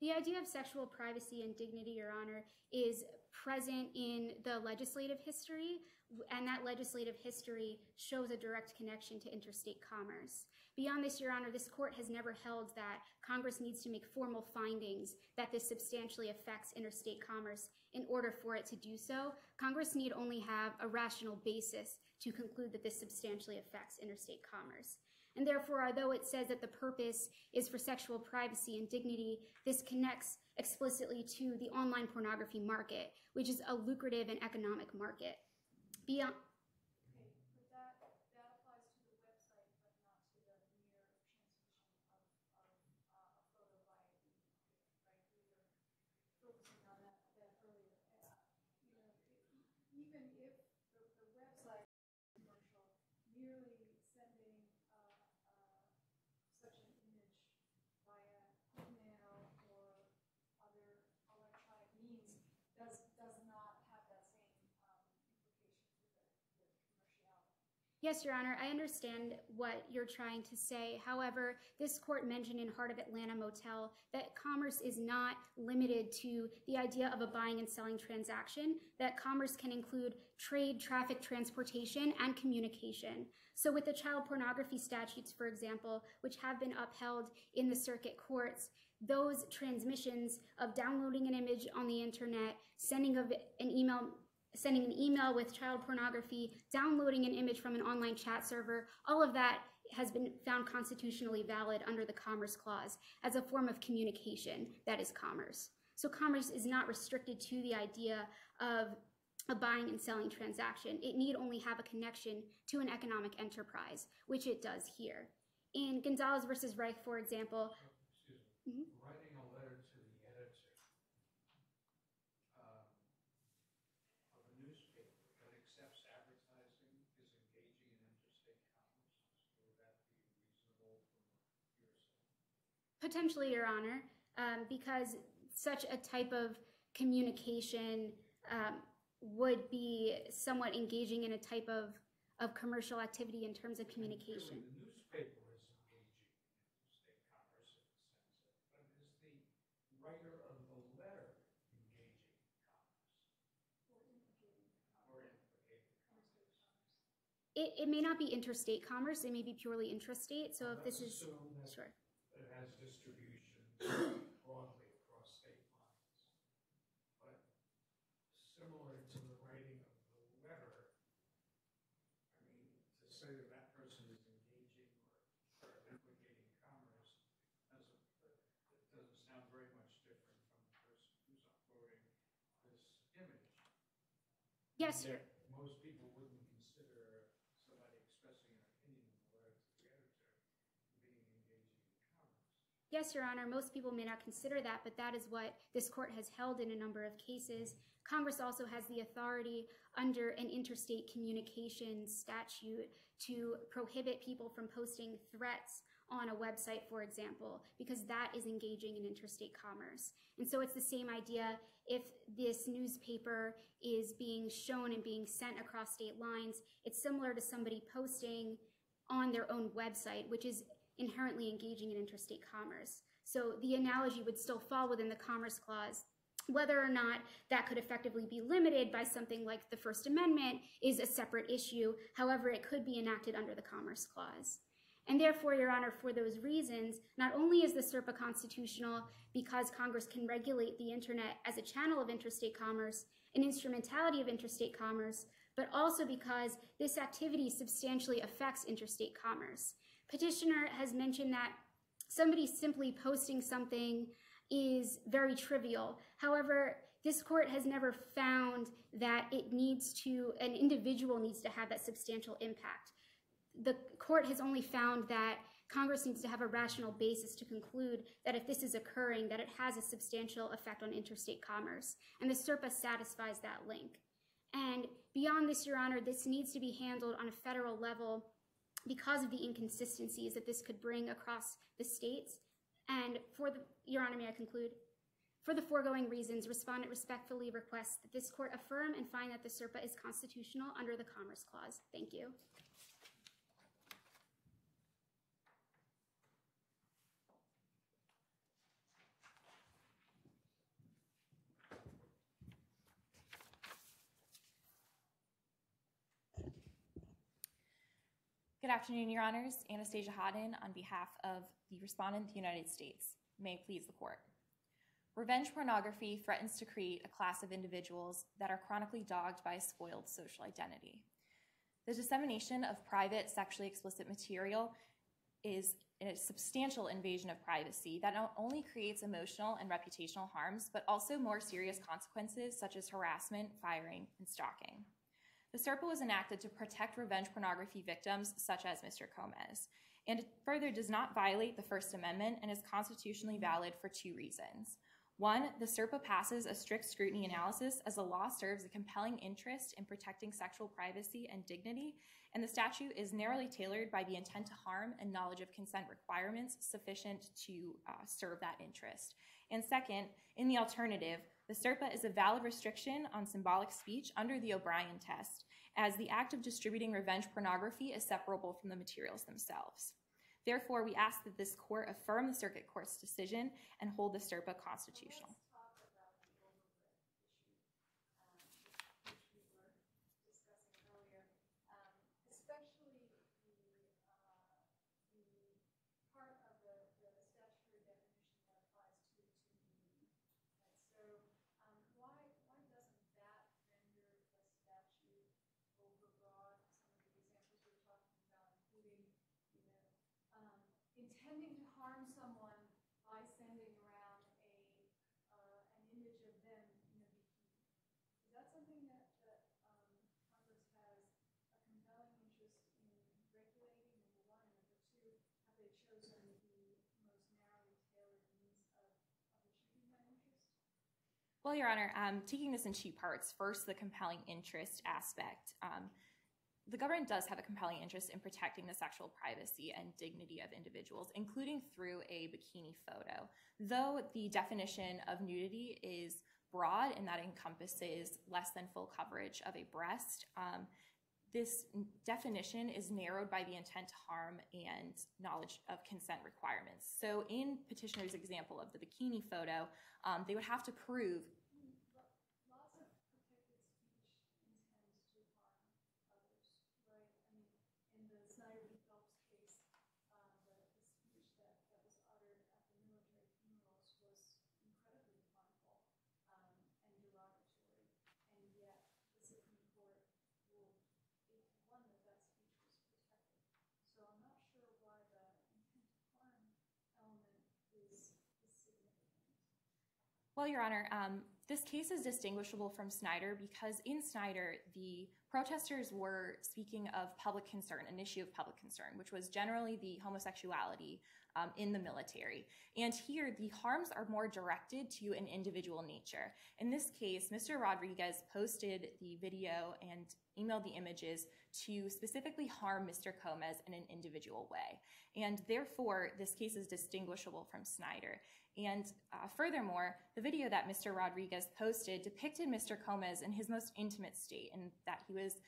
Speaker 6: the idea of sexual privacy and dignity, Your Honor, is present in the legislative history, and that legislative history shows a direct connection to interstate commerce. Beyond this, Your Honor, this court has never held that Congress needs to make formal findings that this substantially affects interstate commerce in order for it to do so. Congress need only have a rational basis to conclude that this substantially affects interstate commerce. And therefore, although it says that the purpose is for sexual privacy and dignity, this connects explicitly to the online pornography market, which is a lucrative and economic market. Beyond.
Speaker 4: Okay, but that applies to the website, but not to the mere transmission of a photo via email, right? We were focusing on that earlier. Even if the website is commercial, merely sending such an image via email or other electronic means does not have that same implication for the commerciality.
Speaker 6: Yes, Your Honor, I understand what you're trying to say. However, this court mentioned in Heart of Atlanta Motel that commerce is not limited to the idea of a buying and selling transaction, that commerce can include trade, traffic, transportation, and communication. So with the child pornography statutes, for example, which have been upheld in the circuit courts, those transmissions of downloading an image on the internet, sending an email with child pornography, downloading an image from an online chat server, all of that has been found constitutionally valid under the Commerce Clause as a form of communication that is commerce. So commerce is not restricted to the idea of a buying and selling transaction. It need only have a connection to an economic enterprise, which it does here. In Gonzalez versus Reich, for example,
Speaker 3: Writing a letter to the editor of a newspaper that accepts advertising is engaging in interstate commerce. Would that be reasonable from your side?
Speaker 6: potentially, Your Honor, because such a type of communication would be somewhat engaging in a type of commercial activity in terms of communication.
Speaker 3: The newspaper is engaging in interstate commerce if it sends it, but is the writer of the letter engaging in commerce? Or implicating commerce?
Speaker 6: It may not be interstate commerce, it may be purely intrastate. So if this is, sure.
Speaker 3: It has distribution broadly across state lines. But similar to the writing of the letter, I mean, to say that that person is engaging or implicating commerce, it doesn't sound very much different from the person who's uploading this image.
Speaker 6: Yes, sir.
Speaker 3: Most people wouldn't consider somebody expressing an opinion in the letter to the editor being engaging in commerce.
Speaker 6: Yes, Your Honor, most people may not consider that, but that is what this court has held in a number of cases. Congress also has the authority under an interstate communications statute to prohibit people from posting threats on a website, for example, because that is engaging in interstate commerce. And so it's the same idea if this newspaper is being shown and being sent across state lines. It's similar to somebody posting on their own website, which is inherently engaging in interstate commerce. So the analogy would still fall within the Commerce Clause. Whether or not that could effectively be limited by something like the First Amendment is a separate issue. However, it could be enacted under the Commerce Clause. And therefore, Your Honor, for those reasons, not only is the SERPA constitutional because Congress can regulate the internet as a channel of interstate commerce, an instrumentality of interstate commerce, but also because this activity substantially affects interstate commerce. Petitioner has mentioned that somebody simply posting something is very trivial. However, this court has never found that an individual needs to have that substantial impact. The court has only found that Congress needs to have a rational basis to conclude that if this is occurring, that it has a substantial effect on interstate commerce. And the SERPA satisfies that link. And beyond this, Your Honor, this needs to be handled on a federal level because of the inconsistencies that this could bring across the states. And Your Honor, may I conclude? For the foregoing reasons, respondent respectfully requests that this court affirm and find that the SERPA is constitutional under the Commerce Clause. Thank you.
Speaker 7: Good afternoon, Your Honors. Anastasia Hodden on behalf of the respondent, the United States. May it please the court. Revenge pornography threatens to create a class of individuals that are chronically dogged by a spoiled social identity. The dissemination of private, sexually explicit material is a substantial invasion of privacy that not only creates emotional and reputational harms, but also more serious consequences such as harassment, firing, and stalking. The SERPA was enacted to protect revenge pornography victims such as Mr. Gomez, and it further does not violate the First Amendment and is constitutionally valid for two reasons. One, the SERPA passes a strict scrutiny analysis as the law serves a compelling interest in protecting sexual privacy and dignity, and the statute is narrowly tailored by the intent to harm and knowledge of consent requirements sufficient to serve that interest. And second, in the alternative, the SERPA is a valid restriction on symbolic speech under the O'Brien test, as the act of distributing revenge pornography is separable from the materials themselves. Therefore, we ask that this court affirm the circuit court's decision and hold the SERPA constitutional.
Speaker 4: Let's talk about the overbreadth issue, which we were discussing earlier, especially the part of the statutory definition that applies to nudity. Right? So why doesn't that render the statute overbroad? Some of the examples we were talking about, including, intending to harm someone by sending around an image of them in a bikini. Is that something that Congress has a compelling interest in regulating, number one, and number two, have they chosen the most narrowly tailored means of achieving that interest?
Speaker 7: Well, Your Honor, taking this in two parts. First, the compelling interest aspect. The government does have a compelling interest in protecting the sexual privacy and dignity of individuals, including through a bikini photo. Though the definition of nudity is broad and that encompasses less than full coverage of a breast, this definition is narrowed by the intent to harm and knowledge of consent requirements. So in petitioner's example of the bikini photo, they would have to prove
Speaker 4: Lots of protected speech intends to harm others, right? I mean, in the Snyder v. Phelps case, the speech that was uttered at the military funerals was incredibly harmful and derogatory, and yet the Supreme Court ruled 8-1 that speech was protected. So I'm not sure why the intent to harm element is significant.
Speaker 7: Well, Your Honor, this case is distinguishable from Snyder because in Snyder, the protesters were speaking of public concern, an issue of public concern, which was generally the homosexuality in the military. And here, the harms are more directed to an individual nature. In this case, Mr. Rodriguez posted the video and emailed the images to specifically harm Mr. Gomez in an individual way. And therefore, this case is distinguishable from Snyder. And furthermore, the video that Mr. Rodriguez posted depicted Mr. Gomez in his most intimate state and that he was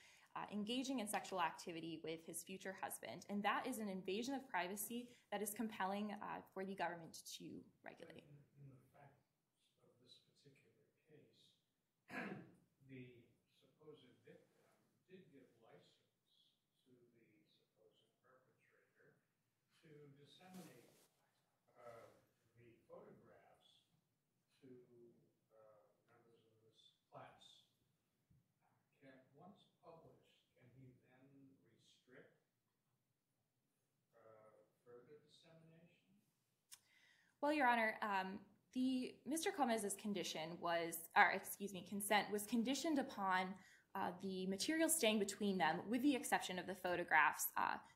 Speaker 7: engaging in sexual activity with his future husband. And that is an invasion of privacy that is compelling for the government to regulate.
Speaker 3: In the facts of this particular case, the supposed victim did give license to the supposed perpetrator to disseminate the photographs to members of this class. Once published, can he then restrict further dissemination?
Speaker 7: Well, Your Honor, Mr. Gomez's consent was conditioned upon the material staying between them, with the exception of the photographs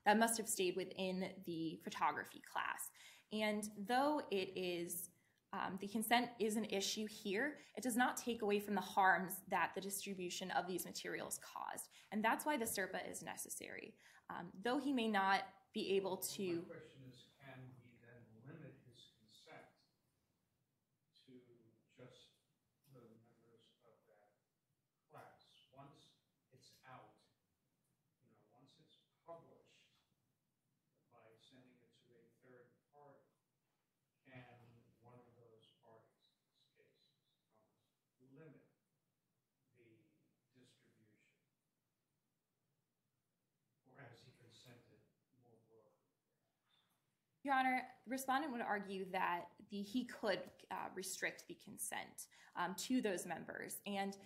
Speaker 7: that must have stayed within the photography class. And though it is the consent is an issue here, it does not take away from the harms that the distribution of these materials caused. And that's why the SERPA is necessary. Though he may not be able to...
Speaker 3: My question is, can he then limit his consent to just the members of that class? Once it's out, once it's published by sending it to a third party, can one of those parties, in this case, limit the distribution? Or has he consented more broadly, perhaps?
Speaker 7: Your Honor, the respondent would argue that he could restrict the consent to those members. And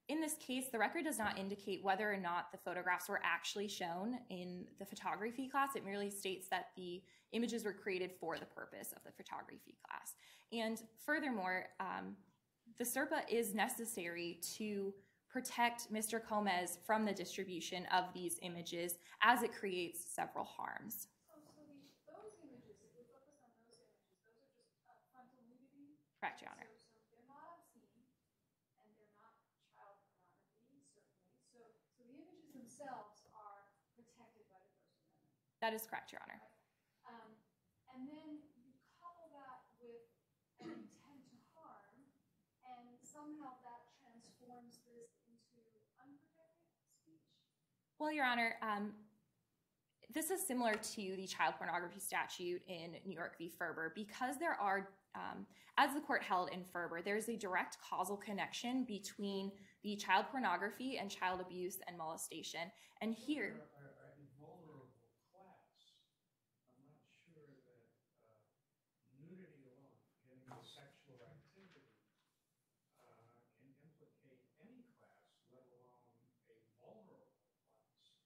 Speaker 7: in this case, the record does not indicate whether or not the photographs were actually shown in the photography class. It merely states that the images were created for the purpose of the photography class. And furthermore, the SERPA is necessary to protect Mr. Gomez from the distribution of these images as it creates several harms.
Speaker 4: Those images, if we focus on those images, those are just frontal nudity?
Speaker 7: Correct, Your Honor.
Speaker 4: So they're not obscene, and they're not child pornography, certainly. So the images themselves are protected by the First Amendment.
Speaker 7: That is correct, Your Honor.
Speaker 4: And then you couple that with an intent to harm, and somehow that transforms this into unprotected speech?
Speaker 7: Well, Your Honor, this is similar to the child pornography statute in New York v. Ferber because there are, as the court held in Ferber, there's a direct causal connection between the child pornography and child abuse and molestation. And here...
Speaker 3: A vulnerable class. I'm not sure that nudity alone, getting the sexual activity, can implicate any class, let alone a vulnerable class.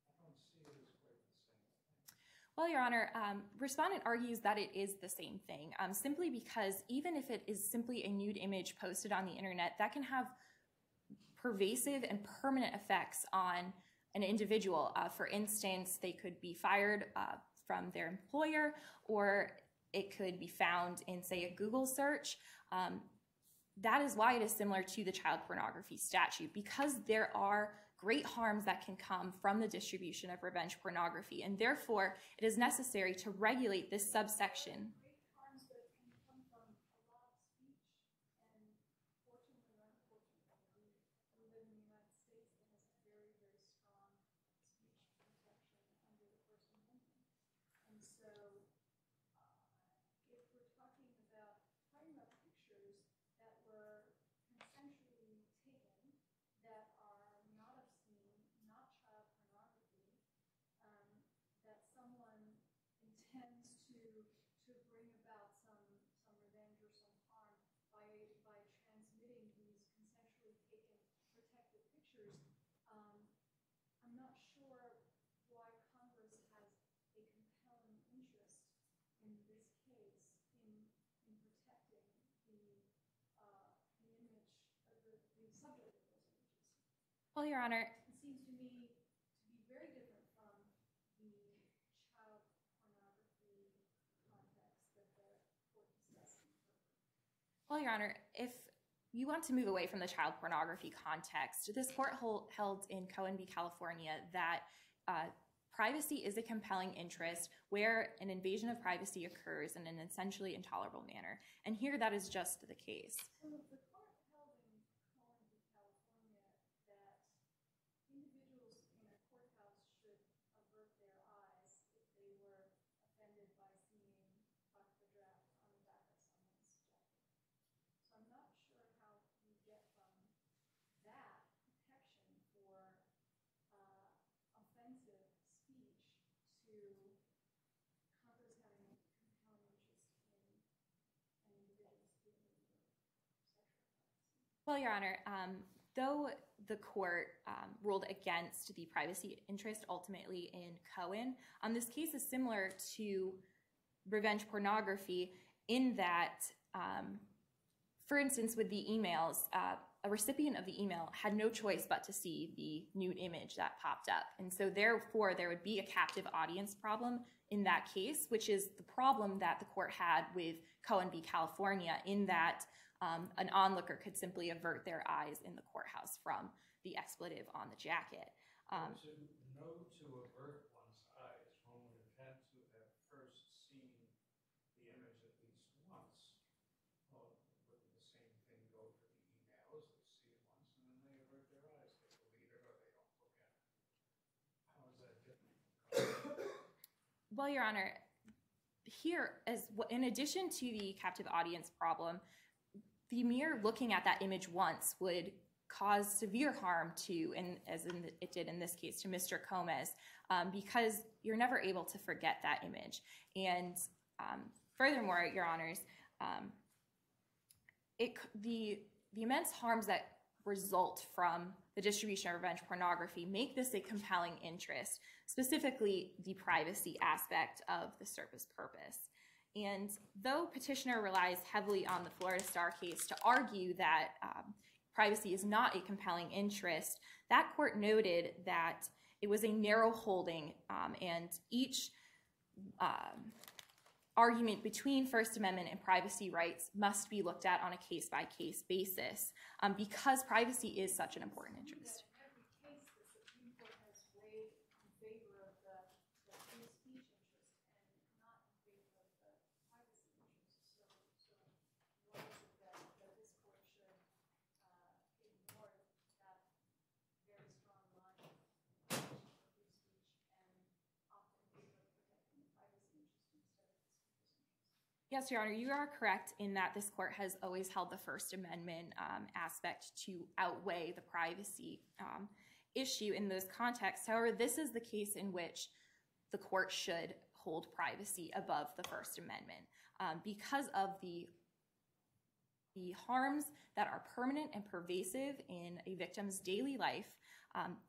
Speaker 3: I don't see it as quite the same thing.
Speaker 7: Well, Your Honor, respondent argues that it is the same thing, simply because even if it is simply a nude image posted on the internet, that can have pervasive and permanent effects on an individual. For instance, they could be fired from their employer, or it could be found in, say, a Google search. That is why it is similar to the child pornography statute, because there are great harms that can come from the distribution of revenge pornography, and therefore it is necessary to regulate this subsection.
Speaker 4: Great harms that can come from a lot of speech, and fortunately or unfortunately, we live in the United States that has a very, very strong speech protection under the First Amendment. And so if we're talking about pictures that were consensually taken, that are not obscene, not child pornography, that someone intends to bring about some revenge or some harm by transmitting these consensually taken protected pictures, I'm not sure why Congress has a compelling interest in this case in protecting the image of the subject of those images.
Speaker 7: Well, Your Honor,
Speaker 4: It seems to me to be very different from the child pornography context that the court discussed in Ferber.
Speaker 7: well, Your Honor, if you want to move away from the child pornography context, this court held in Cohen v. California that privacy is a compelling interest where an invasion of privacy occurs in an essentially intolerable manner. And here that is just the case.
Speaker 4: So the court held in Cohen v. California that individuals in a courthouse should avert their eyes if they were offended by seeing photograph on the back of someone's jacket. So I'm not sure how you get from that protection for offensive speech to Congress having a compelling interest in an individual's dignity or sexual privacy.
Speaker 7: Well, Your Honor, though the court ruled against the privacy interest ultimately in Cohen, this case is similar to revenge pornography in that, for instance, with the emails, a recipient of the email had no choice but to see the nude image that popped up. And so therefore, there would be a captive audience problem in that case, which is the problem that the court had with Cohen v. California, in that an onlooker could simply avert their eyes in the courthouse from the expletive on the jacket.
Speaker 3: To know to avert one's eyes, one would have had to have first seen the image at least once. Well, wouldn't the same thing go for the emails? They see it once and then they avert their eyes. They delete it or they don't look at it. How is that different?
Speaker 7: Well, Your Honor, here, in addition to the captive audience problem, the mere looking at that image once would cause severe harm to, and it did in this case, to Mr. Gomez, because you're never able to forget that image. And furthermore, Your Honors, the immense harms that result from the distribution of revenge pornography make this a compelling interest, specifically the privacy aspect of the SERPA's purpose. And though petitioner relies heavily on the Florida Star case to argue that privacy is not a compelling interest, that court noted that it was a narrow holding, and each argument between First Amendment and privacy rights must be looked at on a case-by-case basis, because privacy is such an important interest.
Speaker 4: In every case, the Supreme Court has weighed in favor of the free speech interest and not in favor of the privacy interest. So why is it that this court should ignore that very strong line of protection for free speech and opt in favor of protecting the privacy interest instead of the speaker's interest?
Speaker 7: Yes, Your Honor, you are correct in that this court has always held the First Amendment aspect to outweigh the privacy issue in those contexts. However, this is the case in which the court should hold privacy above the First Amendment because of the harms that are permanent and pervasive in a victim's daily life.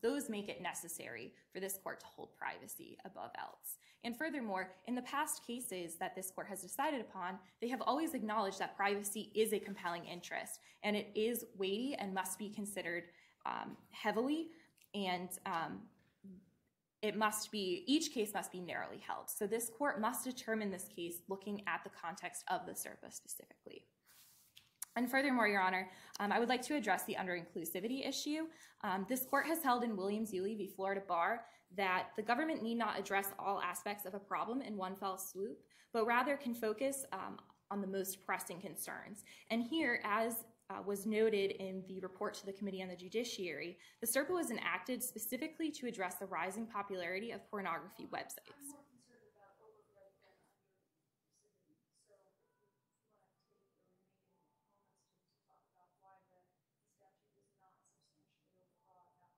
Speaker 7: Those make it necessary for this court to hold privacy above else. And furthermore, in the past cases that this court has decided upon, they have always acknowledged that privacy is a compelling interest, and it is weighty and must be considered heavily, and each case must be narrowly held. So this court must determine this case looking at the context of the SERPA specifically. And furthermore, Your Honor, I would like to address the under-inclusivity issue. This court has held in Williams-Uli v. Florida Bar that the government need not address all aspects of a problem in one fell swoop, but rather can focus on the most pressing concerns. And here, as was noted in the report to the Committee on the Judiciary, the SERPA was enacted specifically to address the rising popularity of pornography websites.
Speaker 4: I'm more concerned about overbreadth than under-inclusivity. So if you want to take the remaining moments to talk about why the statute is not substantially overbroad, that would be helpful.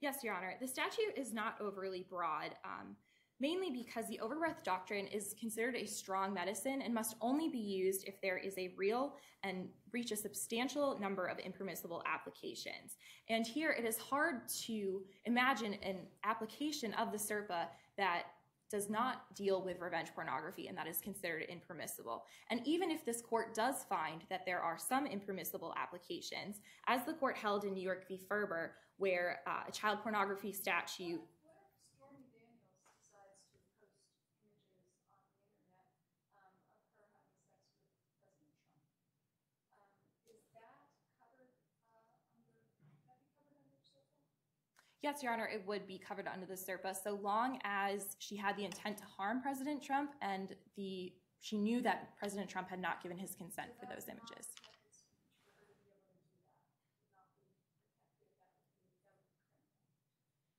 Speaker 7: Yes, Your Honor. The statute is not overly broad, mainly because the overbreadth doctrine is considered a strong medicine and must only be used if there is a real and reach a substantial number of impermissible applications. And here it is hard to imagine an application of the SERPA that does not deal with revenge pornography and that is considered impermissible. And even if this court does find that there are some impermissible applications, as the court held in New York v. Ferber, where a child pornography statute...
Speaker 4: What if Stormy Daniels decides to post images on the internet of her having sex with President Trump? Is that covered under SERPA?
Speaker 7: Yes, Your Honor, it would be covered under the SERPA so long as she had the intent to harm President Trump and she knew that President Trump had not given his consent for those images.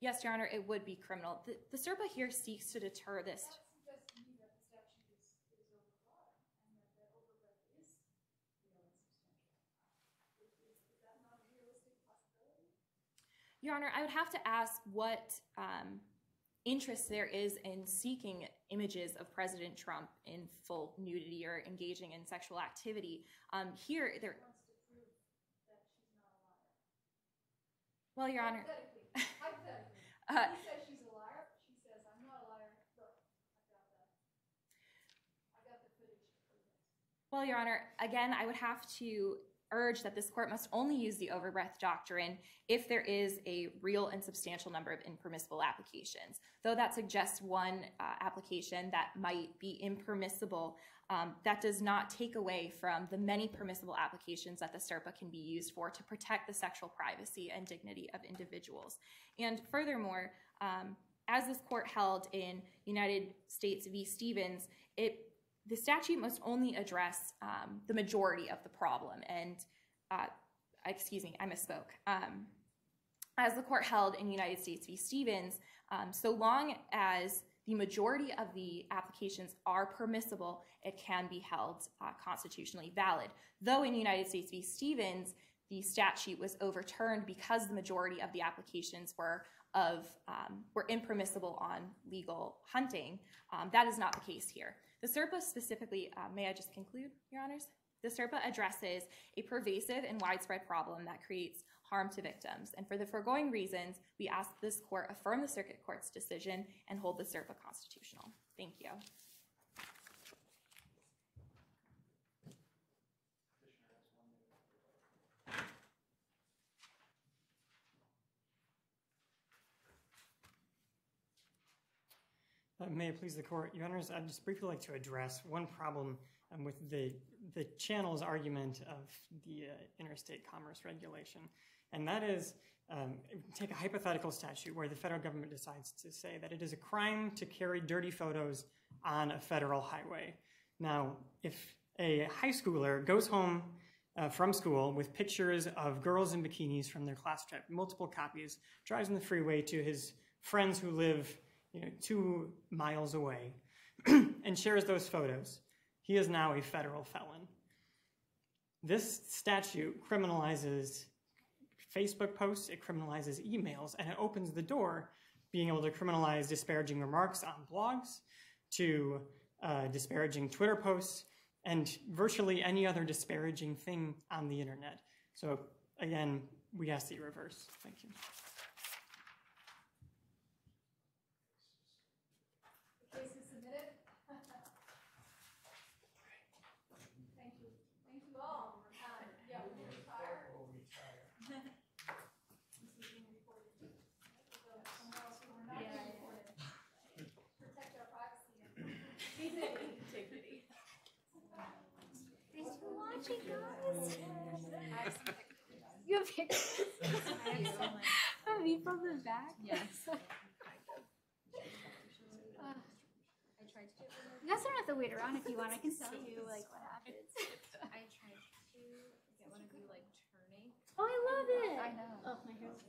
Speaker 7: Yes, Your Honor, it would be criminal. The SERPA here seeks to deter this.
Speaker 4: That suggests to me that the statute is overbroad and that overbreadth is real and substantial. Is that not a realistic possibility?
Speaker 7: Your Honor, I would have to ask what interest there is in seeking images of President Trump in full nudity or engaging in sexual activity. Here, there...
Speaker 4: Wants to prove that she's not a liar.
Speaker 7: Well, Your Honor...
Speaker 4: Hypothetically. He says she's a liar. She says, I'm not a liar. Look, I got the footage to prove it.
Speaker 7: Well, Your Honor, again, I would have to urge that this court must only use the overbreadth doctrine if there is a real and substantial number of impermissible applications. Though that suggests one application that might be impermissible, that does not take away from the many permissible applications that the SERPA can be used for to protect the sexual privacy and dignity of individuals. And furthermore, as this court held in United States v. Stevens, the statute must only address the majority of the problem. And, excuse me, I misspoke. As the court held in United States v. Stevens, so long as the majority of the applications are permissible, it can be held constitutionally valid. Though in United States v. Stevens, the statute was overturned because the majority of the applications were impermissible on legal hunting. That is not the case here. The SERPA specifically, may I just conclude, Your Honors? The SERPA addresses a pervasive and widespread problem that creates harm to victims. And for the foregoing reasons, we ask this court affirm the circuit court's decision and hold the SERPA constitutional. Thank you.
Speaker 1: May it please the court. Your Honors, I'd just briefly like to address one problem with the channel's argument of the interstate commerce regulation. And that is, take a hypothetical statute where the federal government decides to say that it is a crime to carry dirty photos on a federal highway. Now, if a high schooler goes home from school with pictures of girls in bikinis from their class trip, multiple copies, drives on the freeway to his friends who live 2 miles away, and shares those photos, he is now a federal felon. This statute criminalizes Facebook posts, it criminalizes emails, and it opens the door being able to criminalize disparaging remarks on blogs, to disparaging Twitter posts, and virtually any other disparaging thing on the internet. So again, we ask that you reverse. Thank you.
Speaker 4: Case is submitted. Thank you. Thank you all. Yeah, we will retire. This is being recorded. Somewhere else we were not being recorded. Protect our privacy and dignity.
Speaker 6: Thanks for watching, guys. You have pictures? Of me from the back? Yes. You guys don't have to wait around if you want. I can tell you like what happens.
Speaker 8: I tried to get one of you like turning.
Speaker 6: Oh, I love it.
Speaker 8: I know.
Speaker 6: Oh, my hair's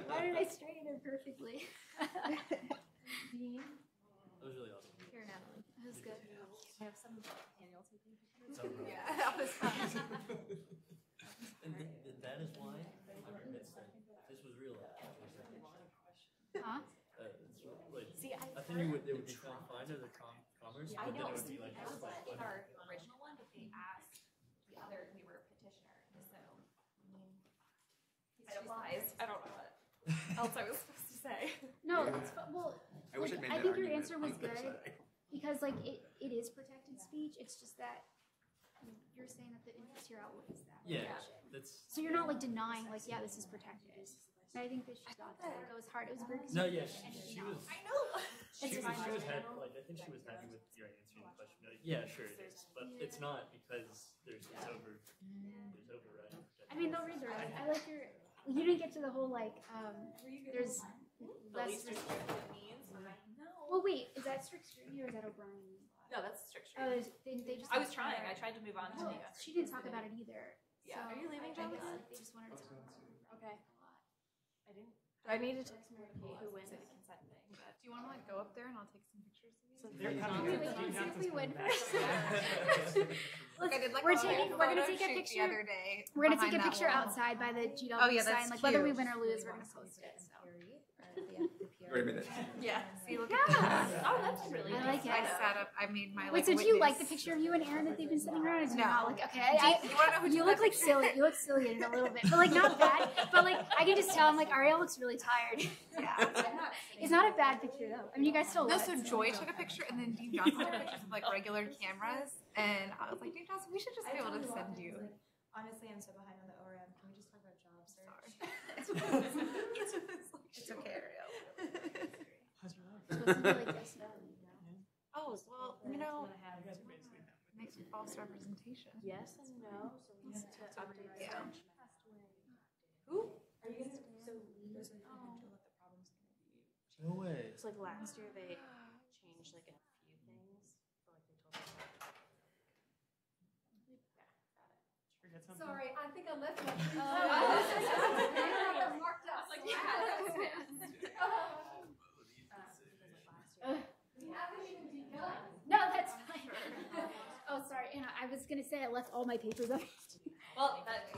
Speaker 6: why did I straighten it perfectly?
Speaker 8: Dean.
Speaker 9: That was really awesome.
Speaker 8: Here, Natalie.
Speaker 6: That was good.
Speaker 8: I have some Daniel taking pictures.
Speaker 9: So brilliant.
Speaker 8: Yeah, that was fun.
Speaker 9: And that is why I missed that. This was real.
Speaker 6: Huh?
Speaker 8: See,
Speaker 9: I think it would be kind of fine as a commerce,
Speaker 8: I
Speaker 9: but then
Speaker 8: know.
Speaker 9: it would be like
Speaker 8: That was
Speaker 9: just like
Speaker 8: in our original one, but they asked the other. We were a petitioner, so it applies. I don't know what else I was supposed to say.
Speaker 6: No, it's well.
Speaker 10: I wish
Speaker 6: like,
Speaker 10: I'd made
Speaker 6: I
Speaker 10: that
Speaker 6: think your
Speaker 10: argument
Speaker 6: answer
Speaker 10: on
Speaker 6: was
Speaker 10: the other
Speaker 6: good
Speaker 10: side.
Speaker 6: because like it is protected speech. It's just that you're saying that the interest here outweighs that.
Speaker 9: yeah, that's
Speaker 6: So you're not like denying like yeah this is protected. And I think that she got that. It was hard. It was very.
Speaker 9: no, yeah. She was.
Speaker 8: I know.
Speaker 9: She was happy. Like I think she was happy with your answering the question. Like, yeah, sure it is, but it's not because there's override.
Speaker 6: I mean, no reason. I like your. You didn't get to the whole like. There's less.
Speaker 8: restrictive means. No.
Speaker 6: Well, wait. Is that strict scrutiny or is that O'Brien?
Speaker 8: No, that's strict
Speaker 6: Oh,
Speaker 8: scrutiny.
Speaker 6: they just.
Speaker 8: I was trying. I tried to move on to
Speaker 6: Well,
Speaker 8: the.
Speaker 6: she didn't talk about it either.
Speaker 8: Yeah.
Speaker 6: So
Speaker 8: Are you leaving,
Speaker 6: I guess
Speaker 8: Jonathan?
Speaker 6: they just wanted to talk about it.
Speaker 8: Okay. I didn't. I needed to text Mary Kate who wins the consent thing. But do you want to like go up there and I'll take some pictures of you?
Speaker 1: They're coming.
Speaker 6: Wait, let's see if we win first.
Speaker 8: Look, I did like
Speaker 6: We're
Speaker 8: a
Speaker 6: taking. We're gonna take a
Speaker 8: the
Speaker 6: picture.
Speaker 8: other day.
Speaker 6: We're gonna take a
Speaker 8: behind that
Speaker 6: picture
Speaker 8: wall.
Speaker 6: outside by the GW
Speaker 8: Oh, yeah, that's
Speaker 6: sign. Like whether we
Speaker 8: cute.
Speaker 6: win or lose, we're gonna post it. So.
Speaker 10: Wait a minute.
Speaker 8: Yeah. See, look
Speaker 6: Yeah.
Speaker 8: at that. Oh, that's really
Speaker 6: I like
Speaker 8: nice.
Speaker 6: it.
Speaker 8: I sat up. I made my
Speaker 6: Wait,
Speaker 8: like.
Speaker 6: so do you like the
Speaker 8: witness.
Speaker 6: picture of you and Aaron that they've been sitting around? Or do you
Speaker 8: No.
Speaker 6: not like? Okay,
Speaker 8: Do you wanna know who
Speaker 6: you
Speaker 8: took
Speaker 6: look
Speaker 8: that
Speaker 6: like
Speaker 8: picture?
Speaker 6: silly. You look silly in it a little bit, but like not bad. But like I can just tell. I'm like, Ariel looks really tired.
Speaker 4: Yeah.
Speaker 6: It's not a bad picture though. I mean, you guys still.
Speaker 8: No,
Speaker 6: look.
Speaker 8: so Joy took a picture, and then Dean Johnson took pictures with like regular cameras, and I was like, Dean Johnson, we should just be able to send you.
Speaker 10: Honestly, I'm so behind on the ORM. Can we just talk about job search?
Speaker 8: Sorry.
Speaker 10: It's okay, Ariel.
Speaker 1: How's your life?
Speaker 6: Supposed to be like this.
Speaker 8: Oh, well, you know,
Speaker 1: You guys are basically that.
Speaker 8: makes a false representation.
Speaker 10: Yes and no. So we need to update
Speaker 8: Yeah.
Speaker 10: search. Who? Are you gonna? So there's an individual that the problem's gonna be.
Speaker 9: No way.
Speaker 10: It's like last year they changed like a few things. So like they told us.
Speaker 1: Forget something?
Speaker 6: Sorry, I think I left my. Marked up. No, that's fine. Oh, sorry, Anna. I was gonna say I left all my papers up.
Speaker 10: Well, that if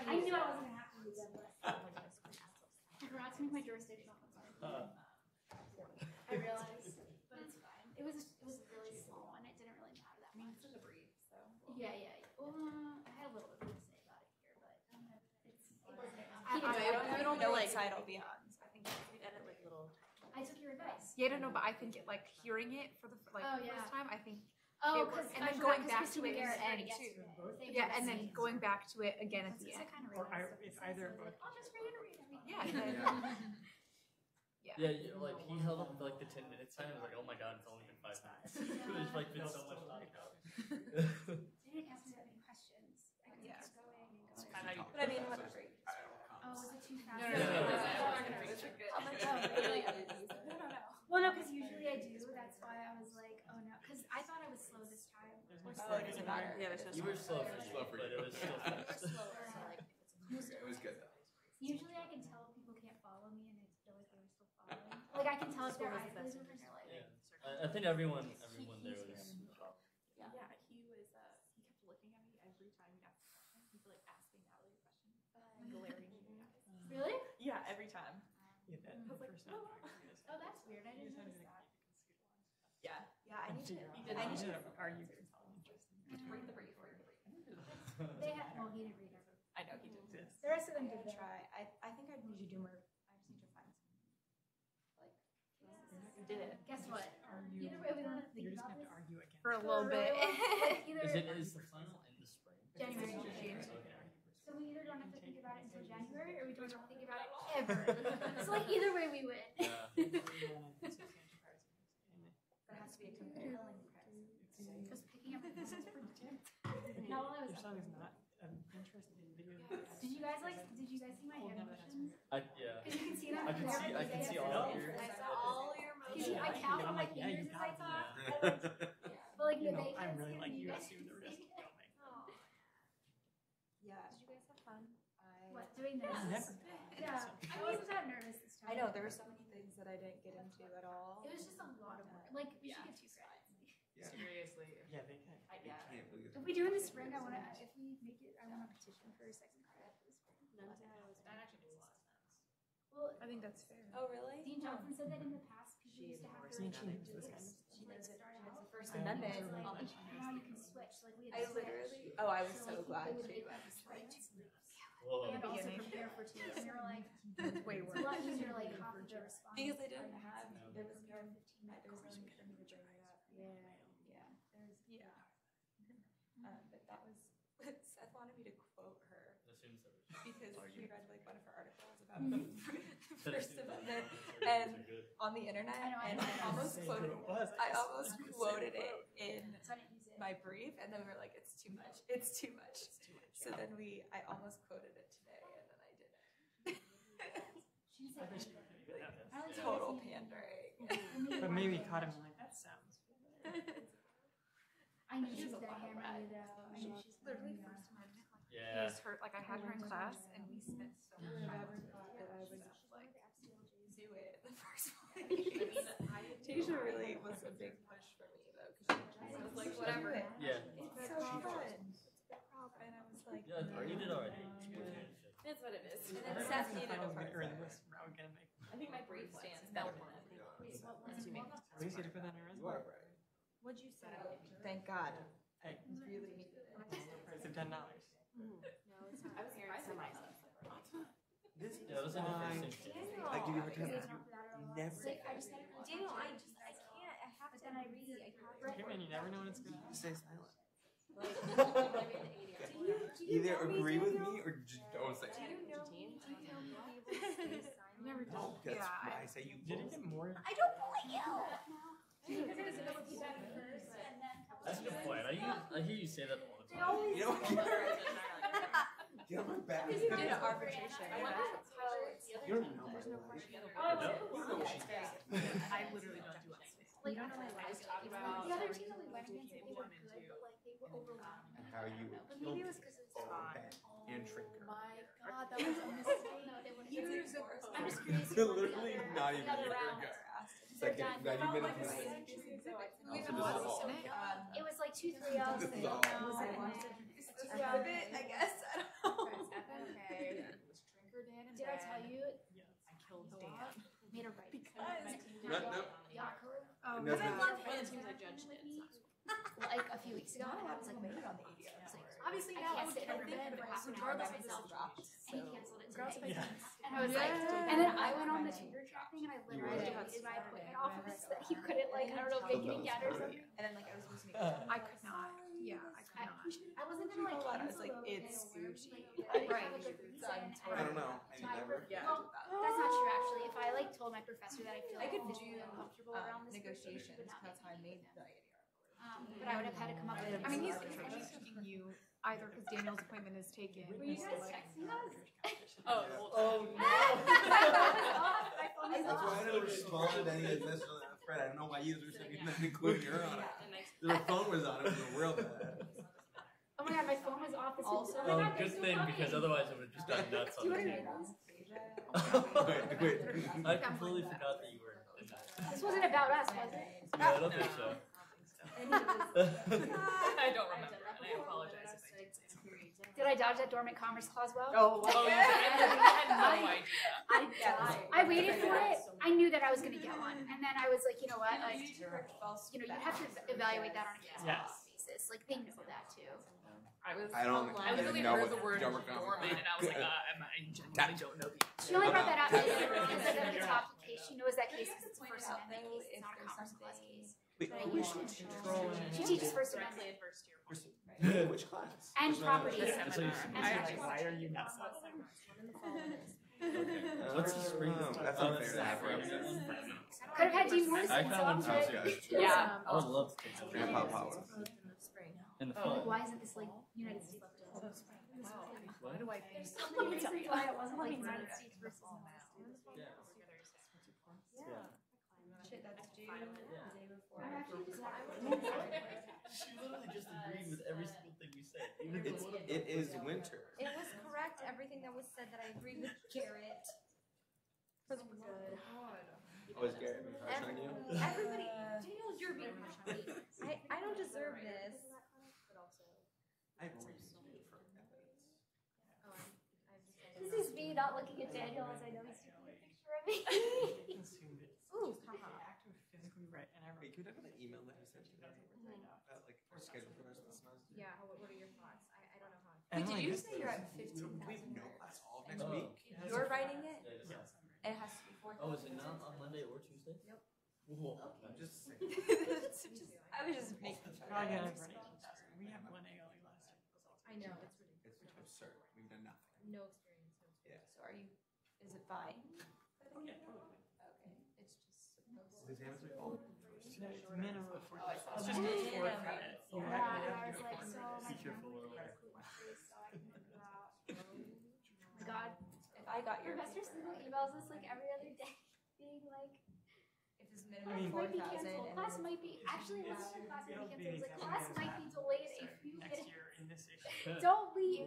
Speaker 6: I knew I wasn't gonna have to use them. I forgot to make my jurisdictional. I realized, but it's fine. It was a really small one. It didn't really matter that much.
Speaker 10: it's a brief, so.
Speaker 6: Yeah. Well, I had a little bit more to say about it here, but it wasn't.
Speaker 10: You don't know what side I'll be on. So I think we edit like little.
Speaker 6: I took your advice.
Speaker 8: Yeah, I don't know, but I think like hearing it for the
Speaker 6: Oh, yeah.
Speaker 8: first time, I think.
Speaker 6: Oh,
Speaker 8: It was-
Speaker 6: because
Speaker 8: and then going back to it at the end, too.
Speaker 6: Too.
Speaker 8: Yeah, and then going back to it again at the end.
Speaker 1: Or if either of both.
Speaker 6: I'll just reiterate everything.
Speaker 8: Yeah. and then- yeah.
Speaker 9: Yeah, like he held up for like the 10-minute sign. I was like, oh my god, it's only been 5 minutes. There's like been so much talk about.
Speaker 6: They didn't ask me that many questions. I could
Speaker 8: Yeah.
Speaker 6: just going and going.
Speaker 10: But I mean, whatever.
Speaker 6: Oh, was it too fast?
Speaker 8: No.
Speaker 6: Well, no, because usually I do. That's why I was like, oh no, because I thought I was slow this time.
Speaker 10: Oh, it doesn't matter. Yeah, there's no.
Speaker 9: You were slow for me, but it was still fast.
Speaker 11: It was good though.
Speaker 6: Usually I can tell if people can't follow me and I feel like they're still following. Like I can tell if their eyes glaze over and they're like.
Speaker 9: Yeah. I think everyone there was.
Speaker 8: Yeah, he kept looking at me every time he asked a question. He'd be like asking Natalie a question, glaring me at.
Speaker 6: Really?
Speaker 10: Yeah, every time.
Speaker 1: Yeah, that first night.
Speaker 6: Oh, that's weird. I didn't notice that.
Speaker 10: Yeah. I need to.
Speaker 1: I need to argue.
Speaker 10: Read the brief.
Speaker 6: They had. Well, he didn't read it.
Speaker 10: I know he did.
Speaker 6: The rest of them did.
Speaker 10: Try. I think I need to do more. I just need to find some. Like. You did it.
Speaker 6: Guess what? Either way, we don't have to think
Speaker 1: You're just
Speaker 6: about
Speaker 1: gonna have to
Speaker 6: this.
Speaker 1: argue again.
Speaker 8: For a little bit.
Speaker 9: Is the final in the spring?
Speaker 6: January.
Speaker 9: Okay.
Speaker 6: So we either don't have to think about it until January, or we don't have to think about it ever. So like either way, we win.
Speaker 9: Yeah.
Speaker 10: That has to be a compelling prize.
Speaker 6: Just picking up the pieces for Now, while I was
Speaker 1: Your song is not interested in video.
Speaker 6: Did you guys see my hand motions?
Speaker 9: Yeah.
Speaker 6: Because you can see them.
Speaker 9: I can see all of yours.
Speaker 10: I saw all your
Speaker 6: Because I count on my
Speaker 1: Yeah, you
Speaker 6: fingers as I
Speaker 1: got
Speaker 6: talk.
Speaker 1: it.
Speaker 6: But like
Speaker 1: You
Speaker 6: the
Speaker 1: know,
Speaker 6: they
Speaker 1: I'm
Speaker 6: can't
Speaker 1: really
Speaker 6: see
Speaker 1: like
Speaker 6: me,
Speaker 1: you
Speaker 6: guys
Speaker 1: assume the
Speaker 6: can
Speaker 1: risk
Speaker 6: see.
Speaker 1: of filming.
Speaker 10: Yeah. Did you guys have fun?
Speaker 6: What, doing this?
Speaker 1: I've never
Speaker 6: Yeah, I wasn't that nervous this time.
Speaker 10: I know there were so many things that I didn't get into at all.
Speaker 6: It was just a lot of work. Like, we should get 2 credits.
Speaker 11: Yeah.
Speaker 10: Seriously.
Speaker 1: Yeah, they can.
Speaker 6: If we do in the spring, I want to, if we make it, I want to petition for a 2nd credit for the spring.
Speaker 10: That actually makes a lot of sense.
Speaker 6: Well,
Speaker 8: I think that's fair.
Speaker 10: Oh, really?
Speaker 6: Dean Johnson said that in the past, people used to have to
Speaker 1: She knows
Speaker 6: do
Speaker 1: this
Speaker 6: this.
Speaker 1: kind of
Speaker 6: She like started out.
Speaker 10: The First Amendment.
Speaker 6: Now you can switch. Like we
Speaker 10: I
Speaker 6: had to switch.
Speaker 10: literally. Oh, I was so glad
Speaker 6: They would
Speaker 10: too.
Speaker 6: make
Speaker 10: I
Speaker 6: us
Speaker 10: was
Speaker 6: like
Speaker 10: like,
Speaker 6: 2 weeks.
Speaker 9: Whoa.
Speaker 6: And also prepare for 2 weeks. And they were like,
Speaker 8: Way
Speaker 6: it's
Speaker 8: worse.
Speaker 6: a lot easier, like half of the response.
Speaker 10: because I didn't have. There was no.
Speaker 6: 15
Speaker 10: There was no need for me to bring it up. Yeah. There's.
Speaker 8: Yeah.
Speaker 10: But that was. Seth wanted me to quote her
Speaker 9: Assume so.
Speaker 10: because he read like one of her articles about the First Amendment and on the internet,
Speaker 6: I know, I
Speaker 10: and
Speaker 6: know.
Speaker 10: I almost quoted. I almost quoted it in
Speaker 6: So I didn't use it.
Speaker 10: my brief, and then we were like, "It's too much. It's too much." So then I almost quoted it today, and then I didn't.
Speaker 6: She's
Speaker 1: I
Speaker 6: like,
Speaker 1: bet you could do that.
Speaker 6: I like
Speaker 10: Total
Speaker 6: to see-
Speaker 10: pandering.
Speaker 1: But maybe caught him like, that sounds
Speaker 6: I knew she was gonna hammer you though. I knew she was gonna
Speaker 8: Literally
Speaker 6: hammer
Speaker 8: First
Speaker 6: you.
Speaker 8: Amendment. Like,
Speaker 9: Yeah.
Speaker 8: Used her, like I had her in class, and we spent so much time on it.
Speaker 10: Like, do it the first place. Tasha really was a big push for me though, because she was like, "Whatever,
Speaker 9: Yeah.
Speaker 10: it's so fun." And I was like,
Speaker 9: Yeah, you did already.
Speaker 10: "That's what it is." And then Seth needed a part.
Speaker 1: Or this route gonna make.
Speaker 10: I think my brief stands better than it.
Speaker 1: At least you had to put that in a resume.
Speaker 10: What'd you say? Thank God.
Speaker 1: Hey,
Speaker 10: Really needed it.
Speaker 1: price of $10.
Speaker 10: No, it's not. I was surprised at myself.
Speaker 9: Yeah, it was wasn't a first instance.
Speaker 10: Daniel,
Speaker 11: I give you a hard time.
Speaker 10: okay.
Speaker 11: You never.
Speaker 10: Like, I just, Daniel, I can't, I have to, then I read, I have to.
Speaker 1: Hey man, you never know when it's going to
Speaker 11: Stay silent.
Speaker 10: Do you
Speaker 11: Either
Speaker 10: know me,
Speaker 11: agree with
Speaker 10: Daniel?
Speaker 11: me or just don't say
Speaker 10: Do
Speaker 11: it.
Speaker 10: you know me? Do you know me able to stay silent?
Speaker 11: No, that's why I say you
Speaker 1: Did it
Speaker 11: both.
Speaker 1: get more?
Speaker 10: I don't believe you.
Speaker 9: That's a good point. I hear you say that all the
Speaker 10: They
Speaker 9: time.
Speaker 10: always.
Speaker 11: You know what? Get on my back.
Speaker 10: You did an arbitration.
Speaker 11: You don't even know my life.
Speaker 10: Oh,
Speaker 9: No.
Speaker 11: You know what she does.
Speaker 8: I literally don't do anything.
Speaker 6: Like,
Speaker 10: You don't know my life.
Speaker 6: the other team that we went against, like, they were good, but like they were overwhelmed.
Speaker 11: And how you
Speaker 6: But maybe it was because it was
Speaker 11: overhead and trinker.
Speaker 8: My God, that was a mistake.
Speaker 6: No, they wouldn't.
Speaker 8: You
Speaker 6: I'm just curious.
Speaker 11: They're
Speaker 6: who won the
Speaker 11: literally
Speaker 6: other-
Speaker 11: not
Speaker 6: the
Speaker 11: even
Speaker 6: other
Speaker 11: here.
Speaker 6: round.
Speaker 11: Second,
Speaker 6: They're done.
Speaker 11: 90 minutes.
Speaker 8: We
Speaker 11: So
Speaker 8: even
Speaker 11: this is
Speaker 8: lost
Speaker 11: all.
Speaker 8: in it.
Speaker 6: It was like 2-3-0.
Speaker 11: This is all.
Speaker 10: I guess. I don't know.
Speaker 8: Okay. It was Drinker Dan and
Speaker 6: Did I tell you?
Speaker 8: I killed Dan.
Speaker 6: Made a right.
Speaker 11: No, no.
Speaker 6: Yaakov.
Speaker 10: Oh,
Speaker 11: Because
Speaker 10: I love
Speaker 8: One of
Speaker 10: him.
Speaker 8: the teams I judged it.
Speaker 6: Like a few weeks ago, and I was like,
Speaker 10: made it on the 80. I was like,
Speaker 6: obviously now I sit in a bed for half an hour by myself, and he canceled it today. And I was like, and then I went on the finger trapping, and I literally deleted my equipment off of it so that he couldn't, like, I don't know, make it again or something.
Speaker 10: and then like I was supposed to make
Speaker 8: I could not. Yeah, I could not.
Speaker 6: I wasn't gonna like
Speaker 10: I was
Speaker 6: cancel
Speaker 10: like,
Speaker 6: it,
Speaker 10: it's
Speaker 6: okay,
Speaker 10: Gucci.
Speaker 6: like,
Speaker 8: Right.
Speaker 6: have a good reason,
Speaker 11: I don't know. I never.
Speaker 10: Yeah.
Speaker 6: Well, that's not true actually. If I like told my professor that I feel
Speaker 10: I
Speaker 6: like
Speaker 10: could
Speaker 6: physically
Speaker 10: do
Speaker 6: uncomfortable around this person,
Speaker 10: negotiations.
Speaker 6: he would not
Speaker 10: That's how I
Speaker 6: make
Speaker 10: made
Speaker 6: them.
Speaker 10: the ADR.
Speaker 6: But I would have had to come up with.
Speaker 8: I mean, he's taking you either because Daniel's appointment is taken.
Speaker 6: Were you guys texting us?
Speaker 8: Oh,
Speaker 9: Oh no!
Speaker 6: My phone is
Speaker 11: That's why I
Speaker 6: off.
Speaker 11: didn't respond to any of this. Fred, I don't know why you were sending that, including her on it. Their phone was on it was real bad.
Speaker 6: Oh my god, my phone was off. This
Speaker 10: Also-
Speaker 6: oh my
Speaker 9: Oh,
Speaker 6: god,
Speaker 9: good
Speaker 6: they're still
Speaker 9: thing
Speaker 6: talking.
Speaker 9: because otherwise it would have just gone nuts
Speaker 6: Do
Speaker 9: on
Speaker 6: you
Speaker 9: the
Speaker 6: want to
Speaker 9: table.
Speaker 11: Wait, wait.
Speaker 9: I completely forgot that you were in that.
Speaker 6: This wasn't about us, was it?
Speaker 9: Yeah, I don't think so.
Speaker 10: And he was,
Speaker 8: I don't remember, and I apologize if I did say something.
Speaker 6: Did I dodge that dormant commerce clause well?
Speaker 8: Oh, you had no idea.
Speaker 6: I died. I waited for it. I knew that I was gonna get one, and then I was like, you know what? Like, you have to evaluate that on a case-by-case basis. Like they know that too.
Speaker 8: I
Speaker 11: I
Speaker 8: literally
Speaker 11: know
Speaker 8: heard
Speaker 11: what
Speaker 8: the word
Speaker 11: dormant
Speaker 8: dormant, and I was like, I genuinely don't know the answer.
Speaker 6: She only brought that up because of the top case. She knows that case because it's a First Amendment case. It's not a Commerce Clause case.
Speaker 11: Wait,
Speaker 6: But I
Speaker 11: which
Speaker 6: usually
Speaker 11: control?
Speaker 6: She teaches First Amendment
Speaker 8: Adverse to your point.
Speaker 11: Which class?
Speaker 6: and property.
Speaker 9: That's what you should
Speaker 6: And
Speaker 9: do.
Speaker 6: property.
Speaker 1: Why are you not?
Speaker 9: What's the spring?
Speaker 11: That's unfair to have for episodes.
Speaker 6: Could have had Dean Morrison.
Speaker 9: I kinda want to
Speaker 6: so
Speaker 9: do
Speaker 6: I'm
Speaker 9: that.
Speaker 8: Yeah.
Speaker 9: I would love to take that.
Speaker 11: Grandpa power.
Speaker 9: In the
Speaker 6: Like,
Speaker 9: fall.
Speaker 6: why isn't this like United States?
Speaker 8: Why do I think?
Speaker 6: There's so many reasons why it wasn't like United States versus
Speaker 9: Yeah.
Speaker 10: shit, that's due the day before.
Speaker 6: I'm actually just
Speaker 9: She literally just agreed with every single thing we said. Even the one
Speaker 11: It is winter.
Speaker 10: It was correct, everything that was said that I agreed with Garrett. For the good.
Speaker 11: Was Garrett being harsh on you?
Speaker 10: Everybody, Daniel, you're being harsh on me. I don't deserve this.
Speaker 11: I've always been for evidence.
Speaker 6: This is me not looking at Daniel as I know he's taking a picture of me.
Speaker 1: Consumed it.
Speaker 10: Ooh,
Speaker 1: Active physically right, and I
Speaker 11: Wait,
Speaker 1: wrote.
Speaker 11: could I have that email that you sent me? Like our schedule for the rest of the semester?
Speaker 10: Yeah, what are your thoughts? I don't know how.
Speaker 1: And
Speaker 10: Wait,
Speaker 1: I'm
Speaker 10: did you
Speaker 1: like,
Speaker 10: say you're at 15,000?
Speaker 11: We have no class all of next
Speaker 9: Oh.
Speaker 11: week.
Speaker 10: You're writing it?
Speaker 1: Yes.
Speaker 10: And it has to be 4,000.
Speaker 9: Oh, is it not on Monday or Tuesday?
Speaker 10: Nope.
Speaker 9: Whoa.
Speaker 11: I'm just saying.
Speaker 10: I was just making sure.
Speaker 1: Well, again, I've run 18,000. We have one ALE last year.
Speaker 10: I know, it's ridiculous.
Speaker 11: It's absurd. We've done nothing.
Speaker 10: No experience, no experience.
Speaker 11: Yeah.
Speaker 10: So are you, is it fine?
Speaker 1: Oh, yeah, totally.
Speaker 10: Okay, it's just supposed
Speaker 11: The exams are all first.
Speaker 1: It's minimum of 4 credits. It's
Speaker 10: Oh,
Speaker 1: just
Speaker 10: yeah.
Speaker 1: 4 credits. You
Speaker 6: Yeah,
Speaker 1: have
Speaker 6: and
Speaker 1: to
Speaker 6: I
Speaker 1: do
Speaker 6: was like,
Speaker 1: 4
Speaker 6: so
Speaker 1: credits.
Speaker 6: my
Speaker 9: Be careful
Speaker 6: family
Speaker 9: with
Speaker 6: is gluten free, so I can figure out. Oh my god.
Speaker 10: If I got your
Speaker 6: Professor
Speaker 10: paper,
Speaker 6: Siegel emails us like every other day, being like,
Speaker 10: if it's
Speaker 6: class
Speaker 10: minimum
Speaker 6: might be
Speaker 10: 4,000
Speaker 6: canceled.
Speaker 10: and
Speaker 6: Class
Speaker 10: then
Speaker 6: might be, actually,
Speaker 1: It's-
Speaker 6: last year class might
Speaker 1: it'll
Speaker 6: be
Speaker 1: be
Speaker 6: canceled. It was like,
Speaker 1: the
Speaker 6: class
Speaker 1: exam
Speaker 6: might be delayed a few
Speaker 1: next
Speaker 6: minutes.
Speaker 1: year in this issue.
Speaker 6: Don't leave.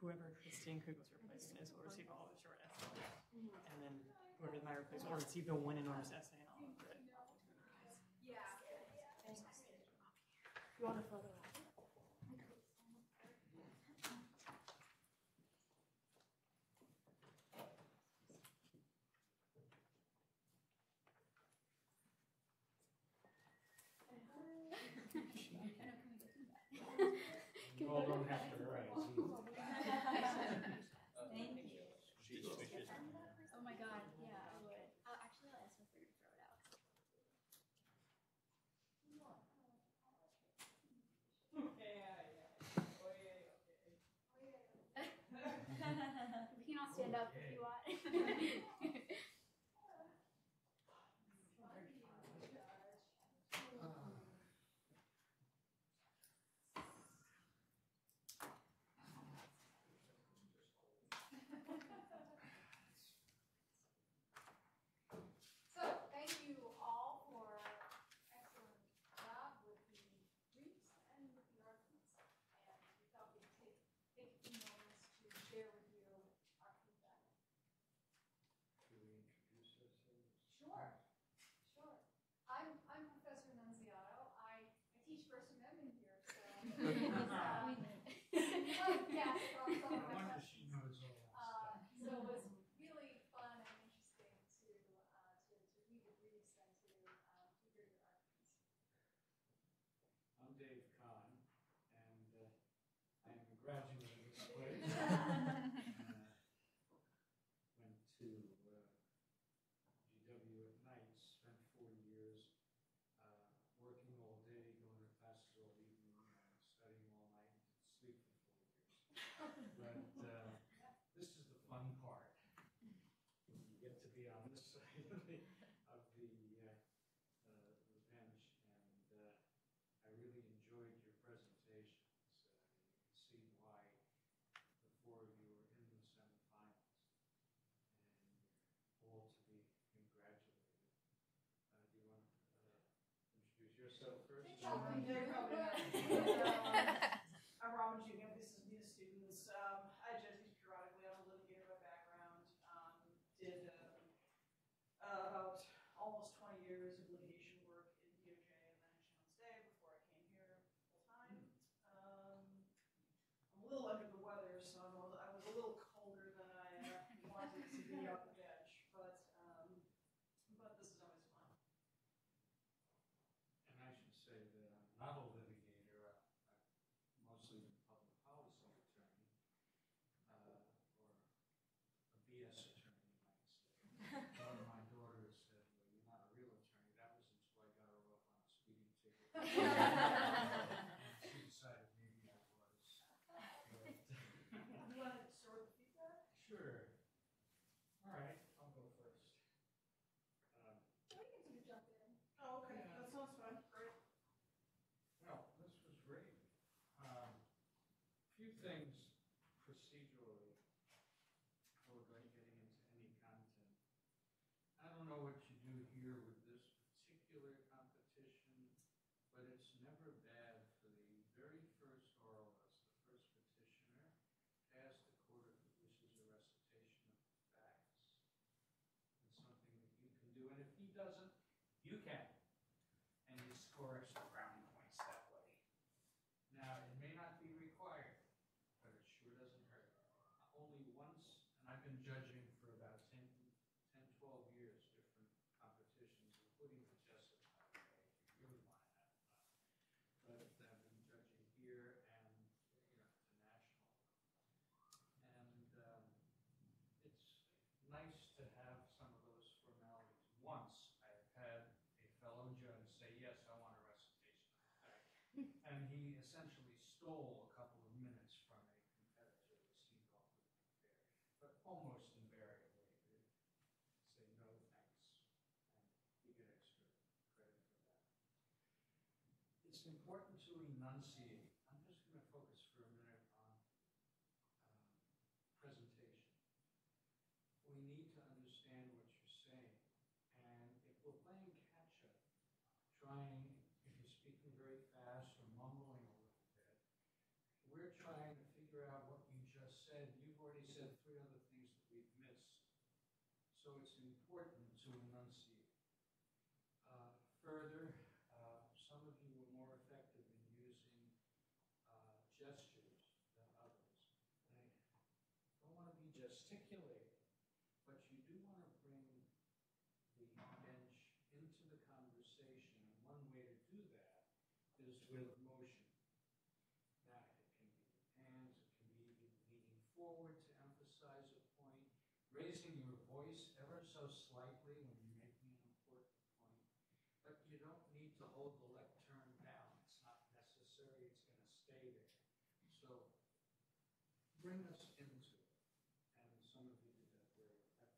Speaker 1: Whoever Christine Kugel's replacement is will receive all the short essays. And then whoever my replacement will receive the one enormous essay and all of it.
Speaker 6: You want a photo?
Speaker 3: You all don't have to write.
Speaker 10: thank you.
Speaker 9: Suspicious
Speaker 4: So, thank you all for excellent job with the briefs and with the arguments. And we thought we'd take a few moments to share with you our feedback.
Speaker 3: Should we introduce ourselves?
Speaker 4: Sure, sure. I'm Professor Nunziato. I teach First Amendment here, so. Yeah, from some
Speaker 3: No
Speaker 4: of my
Speaker 3: wonder she knows all that stuff.
Speaker 4: So it was really fun and interesting to read the briefs and to hear your arguments.
Speaker 3: I'm Dave Kahn, and I am a graduate of this place. Went to GW at night, spent 4 years working all day, going to classes all evening, studying all night, sleep for 4 years. But this is the fun part. You get to be on this side of the bench, and I really enjoyed your presentations. You can see why the 4 of you are in the semifinals, and all to be congratulated. Do you want to introduce yourself first?
Speaker 2: I'm Robin Jr. This is me, the students. I teach periodically. I'm a litigator by background. Did about almost 20 years of litigation work in DOJ and management stay before I came here full time. I'm a little under the weather, so I was a little colder than I wanted to be on the bench, but this is always fun.
Speaker 3: And I should say that I'm not a litigator. I'm mostly a public policy attorney, or a BS attorney, you might say. One of my daughters said, well, you're not a real attorney. That was until I got her off on a speeding ticket. She decided maybe I was. But,
Speaker 2: You want to start with the feedback?
Speaker 3: sure. All right, I'll go first.
Speaker 4: We get you to jump in.
Speaker 2: Oh, okay. That sounds fun. Great.
Speaker 3: Well, this was great. A few things procedurally before getting into any content. I don't know what you do here with this particular competition, but it's never bad for the very first oralist, the first petitioner, to ask the court if it wishes a recitation of the facts. It's something that you can do, and if he doesn't, you can. And you score extra brownie points that way. Now, it may not be required, but it sure doesn't hurt. Only once, and I've been judging for about 10, 12 years, different competitions, including the Jessup, if you really want to have fun. But I've been judging here and international. And it's nice to have some of those formalities. Once I've had a fellow judge say, yes, I want a recitation of the fact. And he essentially stole a couple of minutes from a competitor as he thought would be fair. But almost invariably, they say no thanks, and you get extra credit for that. It's important to enunciate. I'm just going to focus for a minute on presentation. We need to understand what you're saying, and if we're playing catch-up, trying, if you're speaking very fast or mumbling a little bit, we're trying to figure out what you just said. You've already said 3 other things that we've missed. So it's important to enunciate. Further, some of you were more effective in using gestures than others. And I don't want to be gesticulating, but you do want to bring the bench into the conversation. And one way to do that is with motion. Now, it can be with hands, it can be even leaning forward to emphasize a point, raising your voice ever so slightly when you're making an important point. But you don't need to hold the lectern down. It's not necessary. It's going to stay there. So bring us into it. And some of you did that very effectively.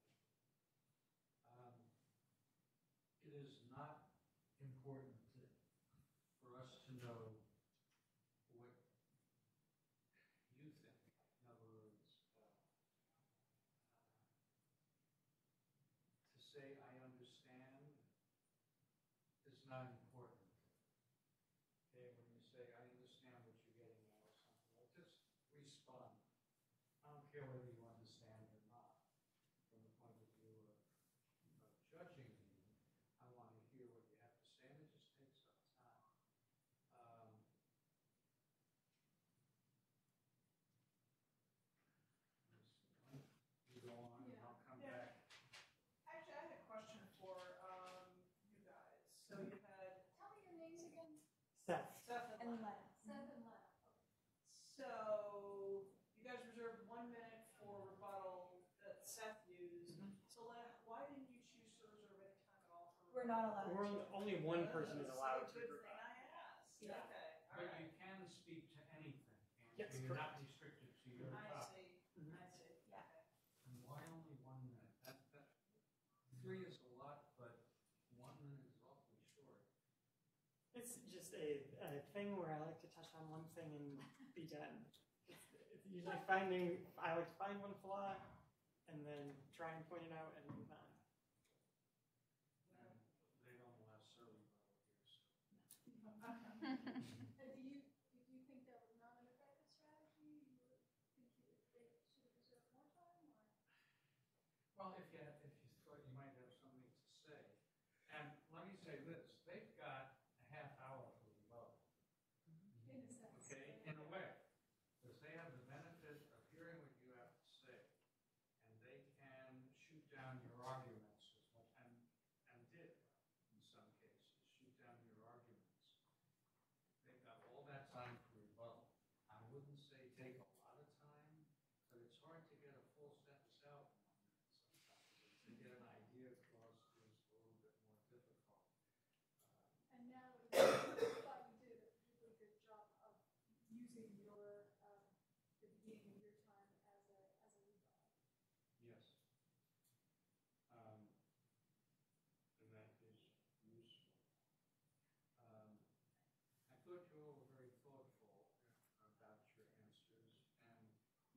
Speaker 3: important for us to know what you think. In other words, to say I understand is not important. Okay, when you say I understand what you're getting at or something, like just respond. I don't care whether you understand or not. From the point of view of judging me, I want to hear what you have to say, and it just takes up time. You go on, and I'll come back.
Speaker 2: Actually, I had a question for you guys. So you had,
Speaker 4: Tell me your names again.
Speaker 1: Seth.
Speaker 2: Seth and Lena.
Speaker 4: Seth and Lena.
Speaker 2: So you guys reserved 1 minute for rebuttal that Seth used. So Lena, why didn't you choose to reserve any time at all for
Speaker 5: We're
Speaker 2: rebuttal?
Speaker 5: not allowed.
Speaker 1: Only one person is allowed to
Speaker 2: Good thing
Speaker 1: provide.
Speaker 2: I asked.
Speaker 5: Yeah.
Speaker 2: Okay, all
Speaker 3: But
Speaker 2: right.
Speaker 3: you can speak to anything, can't
Speaker 1: Yes,
Speaker 3: you? You're
Speaker 1: correct.
Speaker 3: not restricted to your
Speaker 2: I
Speaker 3: topic.
Speaker 2: see, I see.
Speaker 5: Yeah.
Speaker 2: Okay.
Speaker 3: And why only 1 minute? That 3 is a lot, but 1 minute is awfully short.
Speaker 1: It's just a thing where I like to touch on one thing and be done. It's usually I like to find one flaw and then try and point it out and move on.
Speaker 3: And they don't allow surly bottle here, so.
Speaker 4: And do you think that was not an effective strategy? You think they should have reserved more time, or?
Speaker 3: Well, if you thought you might have something to say. And let me say this, they've got a half hour for rebuttal.
Speaker 4: In a sense.
Speaker 3: Okay, in a way, because they have the benefit of hearing what you have to say, and they can shoot down your arguments as much, and did in some cases, shoot down your arguments. They've got all that time for rebuttal. I wouldn't say take a lot of time, but it's hard to get a full sentence out in 1 minute sometimes. To get an idea across is a little bit more difficult.
Speaker 4: And now, I thought you did a really good job of using your, the beginning of your time as a rebuttal.
Speaker 3: Yes. And that is useful. I thought you all were very thoughtful about your answers, and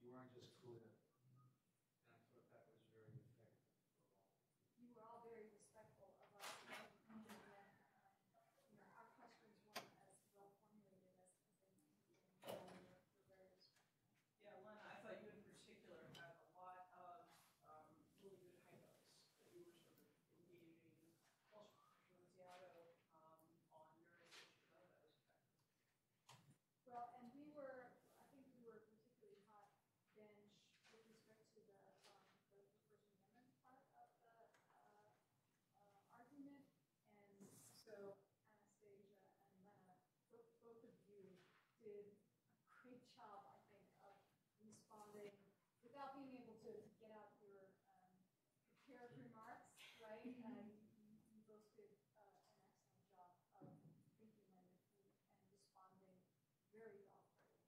Speaker 3: you weren't just clear. And I thought that was very effective for all.
Speaker 4: You were all very respectful of us, and our questions weren't as well formulated as they might be, and we're very respectful.
Speaker 2: Yeah, Lena, I thought you in particular had a lot of really good hypos that you were sort of engaging most Pronunciado on your issues. I thought that was effective.
Speaker 4: Well, and I think we were particularly hot bench with respect to the First Amendment part of the argument. And so Anastasia and Lena, both of you did a great job, I think, of responding without being able to get out your prepared remarks, right? You both did an excellent job of thinking and responding very thoughtfully.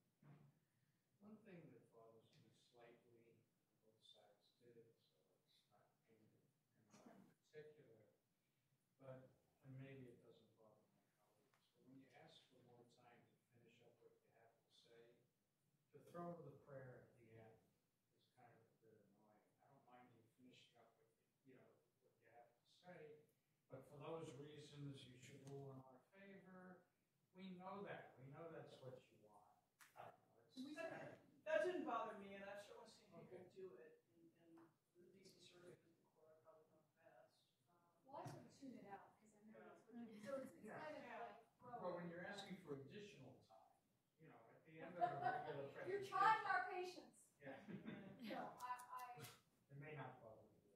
Speaker 3: One thing that bothers me slightly, both sides did it, so it's not aimed at anyone in particular, but and maybe it doesn't bother my colleagues, but when you ask for more time to finish up what you have to say, to throw the prayer at the end is kind of a bit annoying. I don't mind you finishing up what you have to say, but for those reasons you should rule in our favor. We know that. We know that's what you want. I don't know.
Speaker 2: That didn't bother me, and I've certainly seen people do it in the DC Circuit Court. I probably know best.
Speaker 4: Well, I sort of tune it out because I know that's what you do. So it's kind of like,
Speaker 3: Well, when you're asking for additional time, at the end of a regular presentation.
Speaker 4: you're trying our patience.
Speaker 3: Yeah.
Speaker 4: No,
Speaker 3: It may not bother you.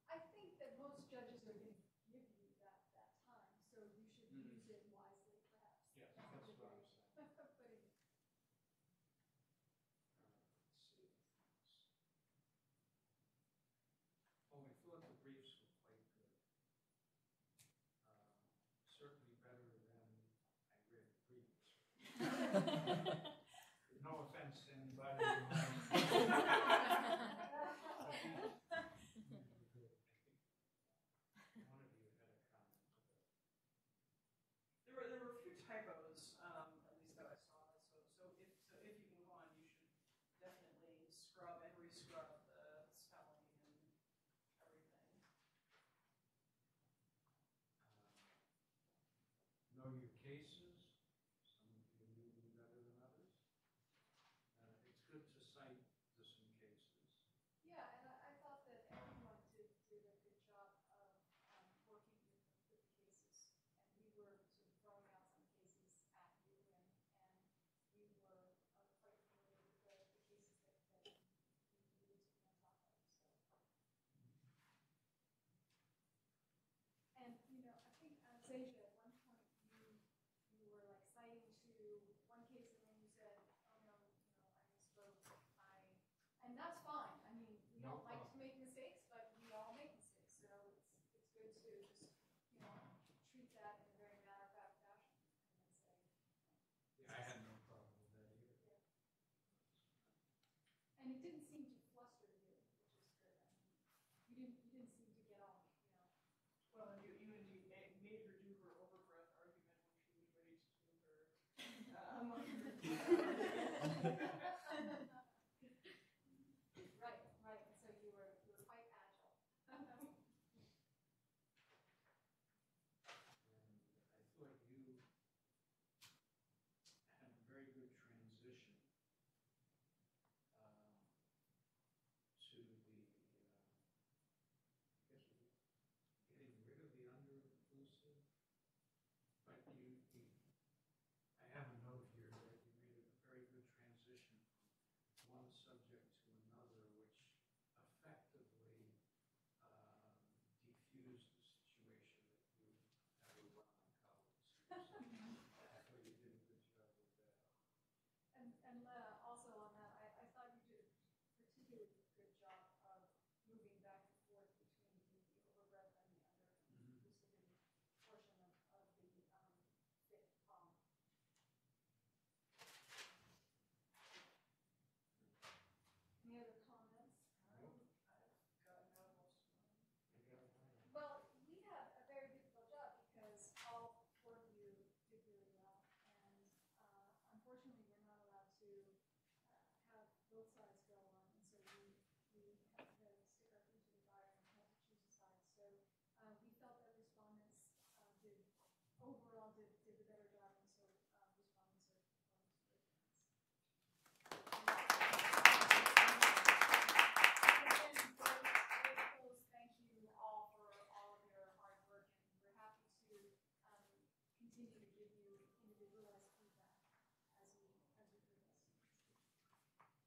Speaker 4: I think that most judges are going to give you that time, so you should use it wisely, perhaps.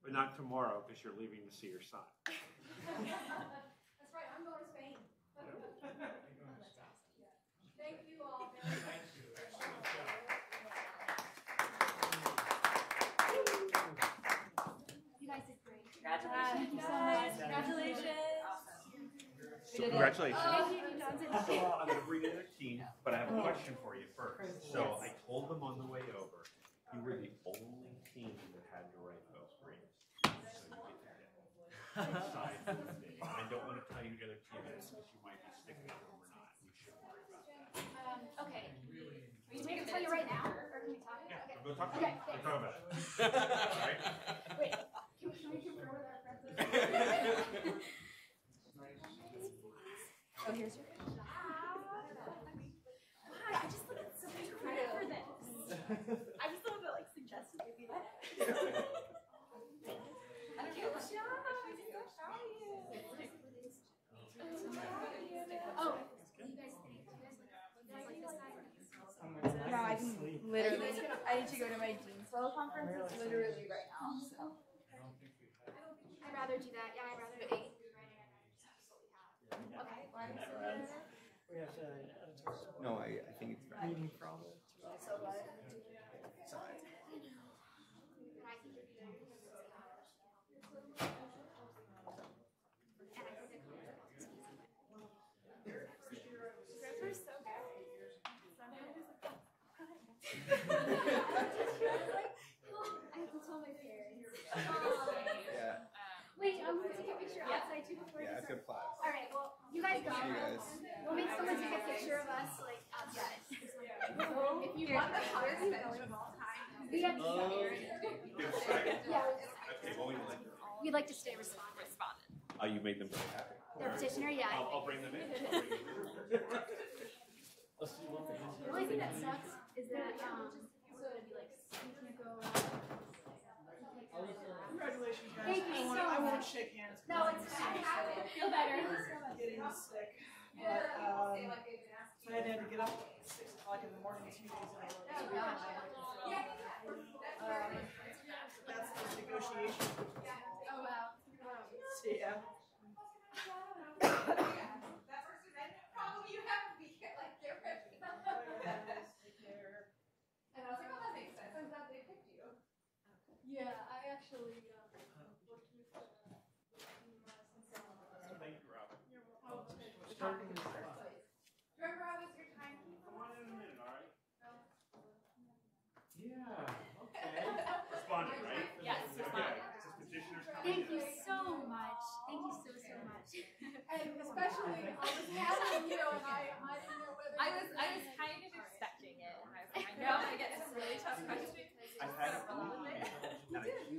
Speaker 12: But not tomorrow, because you're leaving to see your son.
Speaker 4: That's right, I'm going to Spain. Thank you all very much.
Speaker 3: Thank you.
Speaker 6: You guys did great.
Speaker 10: Congratulations, guys. Congratulations.
Speaker 12: So congratulations.
Speaker 6: Thank you, Johnson.
Speaker 12: So I'm going to bring in their team, but I have a question for you first. So I told them on the way over, you were the only team that had to write those briefs. So you get to get aside from me. I don't want to tell you the other team is because you might be sticking up them or not. We shouldn't worry about that.
Speaker 6: Okay. Are you ready to tell you right now, or can we talk?
Speaker 12: Yeah,
Speaker 6: Okay.
Speaker 12: we'll talk about
Speaker 6: Okay,
Speaker 12: it. We'll
Speaker 6: thanks.
Speaker 12: talk about it. All right?
Speaker 6: Wait, can we confer with our friends?
Speaker 10: Oh, here's your
Speaker 6: I just look at so much credit for this.
Speaker 10: I just love to like suggest it maybe that.
Speaker 6: Oh, you guys think? You guys like this guy?
Speaker 10: No, I can literally. I need to go to my Dean's Fellow conference. It's literally right now. So.
Speaker 6: I'd rather do that. Yeah, I'd rather do rewriting. I'd rather just use what we have. Okay.
Speaker 1: We have to editorial
Speaker 11: No, I think it's very
Speaker 1: meeting for all the.
Speaker 10: So glad.
Speaker 11: side.
Speaker 6: And I think it'd be very good to see how much to help you. And I think the concept is easy.
Speaker 10: Those are so good.
Speaker 6: I have to tell my parents.
Speaker 11: Yeah.
Speaker 6: Wait, I'm going to take a picture outside too before
Speaker 11: Yeah,
Speaker 6: this.
Speaker 11: it's good class.
Speaker 6: All right, well, you guys go.
Speaker 11: See you guys.
Speaker 6: We'll make someone take a picture of us, like, outside.
Speaker 10: If you want the hardest bench of all time,
Speaker 6: We have to
Speaker 12: Okay, well,
Speaker 6: We'd like to stay respondent.
Speaker 12: you made them very happy.
Speaker 6: Their petitioner, yeah.
Speaker 12: I'll bring them in.
Speaker 9: Let's do one thing.
Speaker 6: The only thing that sucks is that, so it'd be like, you can't go.
Speaker 2: Congratulations, guys.
Speaker 6: Thank you so
Speaker 2: I won't
Speaker 6: much.
Speaker 2: shake hands.
Speaker 6: No, it's fine. Feel better.
Speaker 2: Getting sick. But I had to get up at 6 o'clock in the morning 2 days in a row. This week. That's those negotiations.
Speaker 6: Oh, wow.
Speaker 2: See ya.
Speaker 4: Probably you have to be like different. And I was like, well, that makes sense. I'm glad they picked you.
Speaker 10: yeah, I actually worked with
Speaker 12: Thank you, Robin.
Speaker 4: Remember I was your timekeeper?
Speaker 12: Come on in a minute, all right? Yeah, okay. Responded, right?
Speaker 6: Yes,
Speaker 12: Okay.
Speaker 6: responded.
Speaker 12: This is petitioners coming
Speaker 6: Thank
Speaker 12: in.
Speaker 6: you so much. Thank you so, so much.
Speaker 10: and especially I was having you and I didn't know whether
Speaker 8: I was kind of expecting it. And I was like, I know I'm gonna get some really tough questions.
Speaker 12: I had it all in.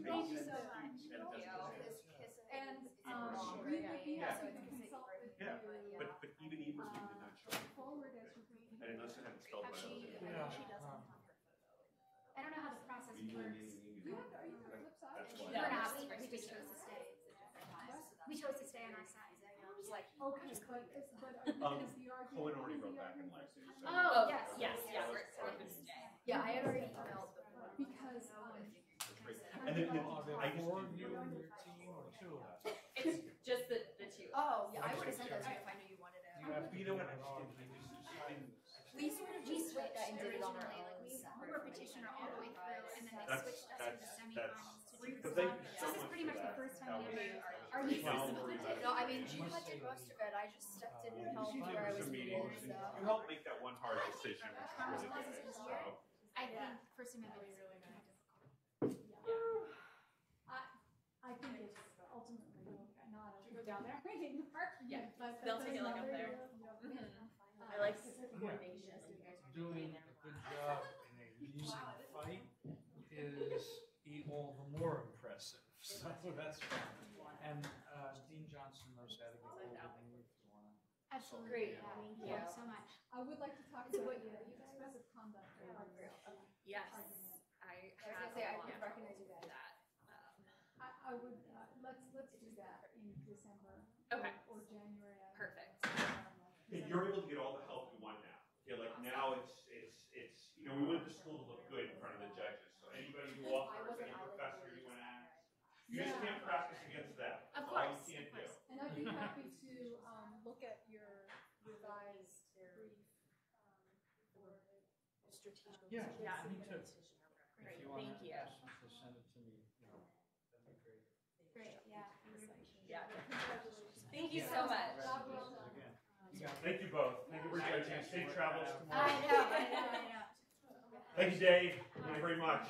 Speaker 6: Thank you so much.
Speaker 10: and we would be happy to consult with
Speaker 12: Yeah,
Speaker 10: you
Speaker 12: but even Ibrahim did not show up.
Speaker 10: forward as you read.
Speaker 12: I didn't know she hadn't spelled right.
Speaker 6: She doesn't have her photo. I don't know how the process works.
Speaker 10: Are you the flip side?
Speaker 12: That's
Speaker 6: We're
Speaker 12: why.
Speaker 6: not. We just chose to stay. We chose to stay on our side.
Speaker 10: Okay, but is the argument?
Speaker 12: Cohen already wrote back and liked it. So.
Speaker 6: Oh, yes.
Speaker 8: Yeah, we're going to stay.
Speaker 10: Yeah, I had already emailed before. Because
Speaker 12: And then I just
Speaker 3: Four of
Speaker 12: didn't
Speaker 3: you
Speaker 12: know.
Speaker 3: and your team, or two of us?
Speaker 8: It's just the two.
Speaker 10: oh yeah, I would have sent that to you if I knew you wanted it.
Speaker 12: You know what? I just didn't.
Speaker 10: We switched and did it on our own.
Speaker 6: We were petitioner all the way through, and then they
Speaker 12: That's-
Speaker 6: switched us into semifinals to do
Speaker 12: But thank
Speaker 6: respond.
Speaker 12: you
Speaker 6: So
Speaker 12: so
Speaker 6: this is
Speaker 12: much
Speaker 6: pretty
Speaker 12: for
Speaker 6: much the
Speaker 12: that.
Speaker 6: first time
Speaker 12: That
Speaker 6: we
Speaker 12: was-
Speaker 6: ever argued.
Speaker 10: No, I mean you had to do most of it. I just stepped in and helped
Speaker 12: You did
Speaker 10: where I
Speaker 12: with
Speaker 10: was
Speaker 12: the
Speaker 10: needed.
Speaker 12: meetings.
Speaker 10: So.
Speaker 12: You helped make that one hard decision, which was really good. So.
Speaker 6: I think First Amendment is really difficult.
Speaker 10: I think it's ultimately not a go down there anymore.
Speaker 8: Yeah,
Speaker 10: but
Speaker 8: they'll
Speaker 10: that's
Speaker 8: take a look up
Speaker 10: another,
Speaker 8: there.
Speaker 10: you know,
Speaker 8: I like
Speaker 3: Coordination. Doing a good job in a losing fight is all the more impressive. So that's fun. And Dean Johnson knows how to get hold of me if you want to.
Speaker 6: Absolutely.
Speaker 8: Great.
Speaker 6: Yeah.
Speaker 8: Thank
Speaker 6: Thank
Speaker 8: you.
Speaker 6: you so much.
Speaker 10: I would like to talk
Speaker 6: It's a
Speaker 10: about
Speaker 6: good-
Speaker 10: the expressive conduct.
Speaker 8: Yes, I
Speaker 10: I was
Speaker 8: have
Speaker 10: gonna say, I
Speaker 8: a lot
Speaker 10: would recognize you guys.
Speaker 8: that.
Speaker 10: I would, let's do that in December.
Speaker 8: Okay.
Speaker 10: Or January.
Speaker 8: Perfect.
Speaker 12: Yeah, you're able to get all the help you want now. Yeah, like now it's we want the school to look good in front of the judges. So anybody who offers, any professor you want to ask, You just can't practice against them.
Speaker 6: Of
Speaker 12: That's all
Speaker 6: course,
Speaker 12: you can't
Speaker 6: of course.
Speaker 12: do.
Speaker 10: And I'd be happy to look at your revised brief for the strategic.
Speaker 3: Yeah,
Speaker 10: Yeah.
Speaker 3: me too.
Speaker 8: Great,
Speaker 3: If you want
Speaker 8: thank you.
Speaker 3: to send it to me, that'd be great.
Speaker 8: Great, yeah.
Speaker 10: Yeah.
Speaker 8: Thank you so much.
Speaker 10: Job well done.
Speaker 3: Again, you got it.
Speaker 12: Thank you both. Thank you for judging. Safe travels
Speaker 6: I
Speaker 12: tomorrow.
Speaker 6: know.
Speaker 12: Thank you, Dave. Thank you very much.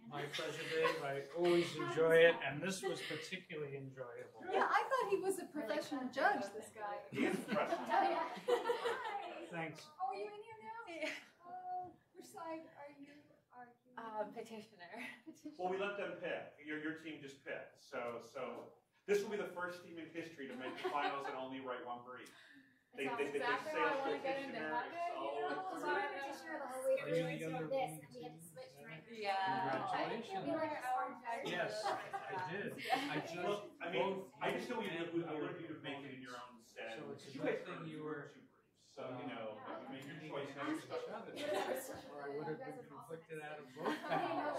Speaker 3: My pleasure, Dave. I always enjoy it, and this was particularly enjoyable.
Speaker 10: Yeah, I thought he was a professional judge, this guy.
Speaker 12: He is professional.
Speaker 10: Oh, yeah.
Speaker 3: Thanks.
Speaker 10: Oh, are you in here now? Oh, which side are you?
Speaker 8: Petitioner.
Speaker 12: Well, we let them pick. Your team just picked. So this will be the first team in history to make the finals and only write one brief. They
Speaker 10: exactly
Speaker 12: say
Speaker 10: why I
Speaker 12: it's
Speaker 10: want to get into
Speaker 12: petitioner,
Speaker 10: heaven,
Speaker 12: it's
Speaker 10: you know?
Speaker 12: always-
Speaker 6: So our petitioner the whole way
Speaker 3: Are
Speaker 6: through
Speaker 3: you the
Speaker 6: until
Speaker 3: younger
Speaker 6: this,
Speaker 3: one?
Speaker 6: and we had to switch to right.
Speaker 3: Congratulations.
Speaker 6: We like our entire
Speaker 3: Yes, I did. I
Speaker 12: Well,
Speaker 3: judged
Speaker 12: I mean,
Speaker 3: both.
Speaker 12: I just know I
Speaker 3: and
Speaker 12: wanted you to
Speaker 3: your
Speaker 12: make it in your own set.
Speaker 3: So it's a
Speaker 12: You
Speaker 3: good
Speaker 12: guys
Speaker 3: thing
Speaker 12: earned
Speaker 3: you were,
Speaker 12: two briefs, so you know, you made your choice. Now
Speaker 3: against
Speaker 12: you're stuck.
Speaker 3: each other. Or I would have been conflicted out of both panels.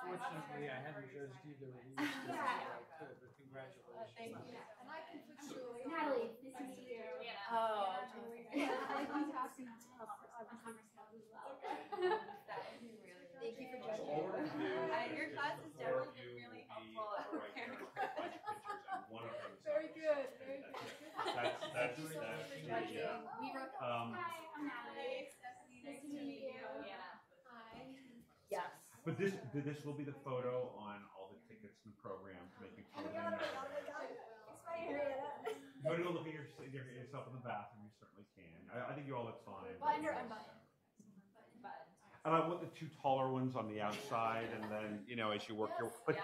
Speaker 3: Fortunately, I hadn't judged either of these, so I could, but congratulations.
Speaker 10: Thank you. And I can put you away.
Speaker 6: Natalie, nice to meet you.
Speaker 8: Oh.
Speaker 6: I've been talking to Congress House as well. Thank you for
Speaker 12: So
Speaker 6: judging.
Speaker 12: all we're gonna do
Speaker 8: Your
Speaker 12: is
Speaker 8: class has
Speaker 12: the four of
Speaker 8: definitely
Speaker 12: you
Speaker 8: been really
Speaker 12: will be
Speaker 8: helpful at
Speaker 12: right there with a bunch of pictures, and one of them is
Speaker 10: Very
Speaker 12: ours.
Speaker 10: good, very good.
Speaker 12: That's
Speaker 10: Thank you so much for
Speaker 12: the,
Speaker 10: judging.
Speaker 6: We wrote
Speaker 12: Hi,
Speaker 6: I'm Natalie.
Speaker 10: Stephanie,
Speaker 6: Nice to meet you.
Speaker 8: Yeah.
Speaker 10: Hi.
Speaker 8: Yes.
Speaker 12: But this will be the photo on all the tickets in the program to make you totally know. You want to go look at yourself in the bathroom, you certainly can. I think you all look fine. And I want the two taller ones on the outside, and then, you know, as you work your,
Speaker 8: Yeah.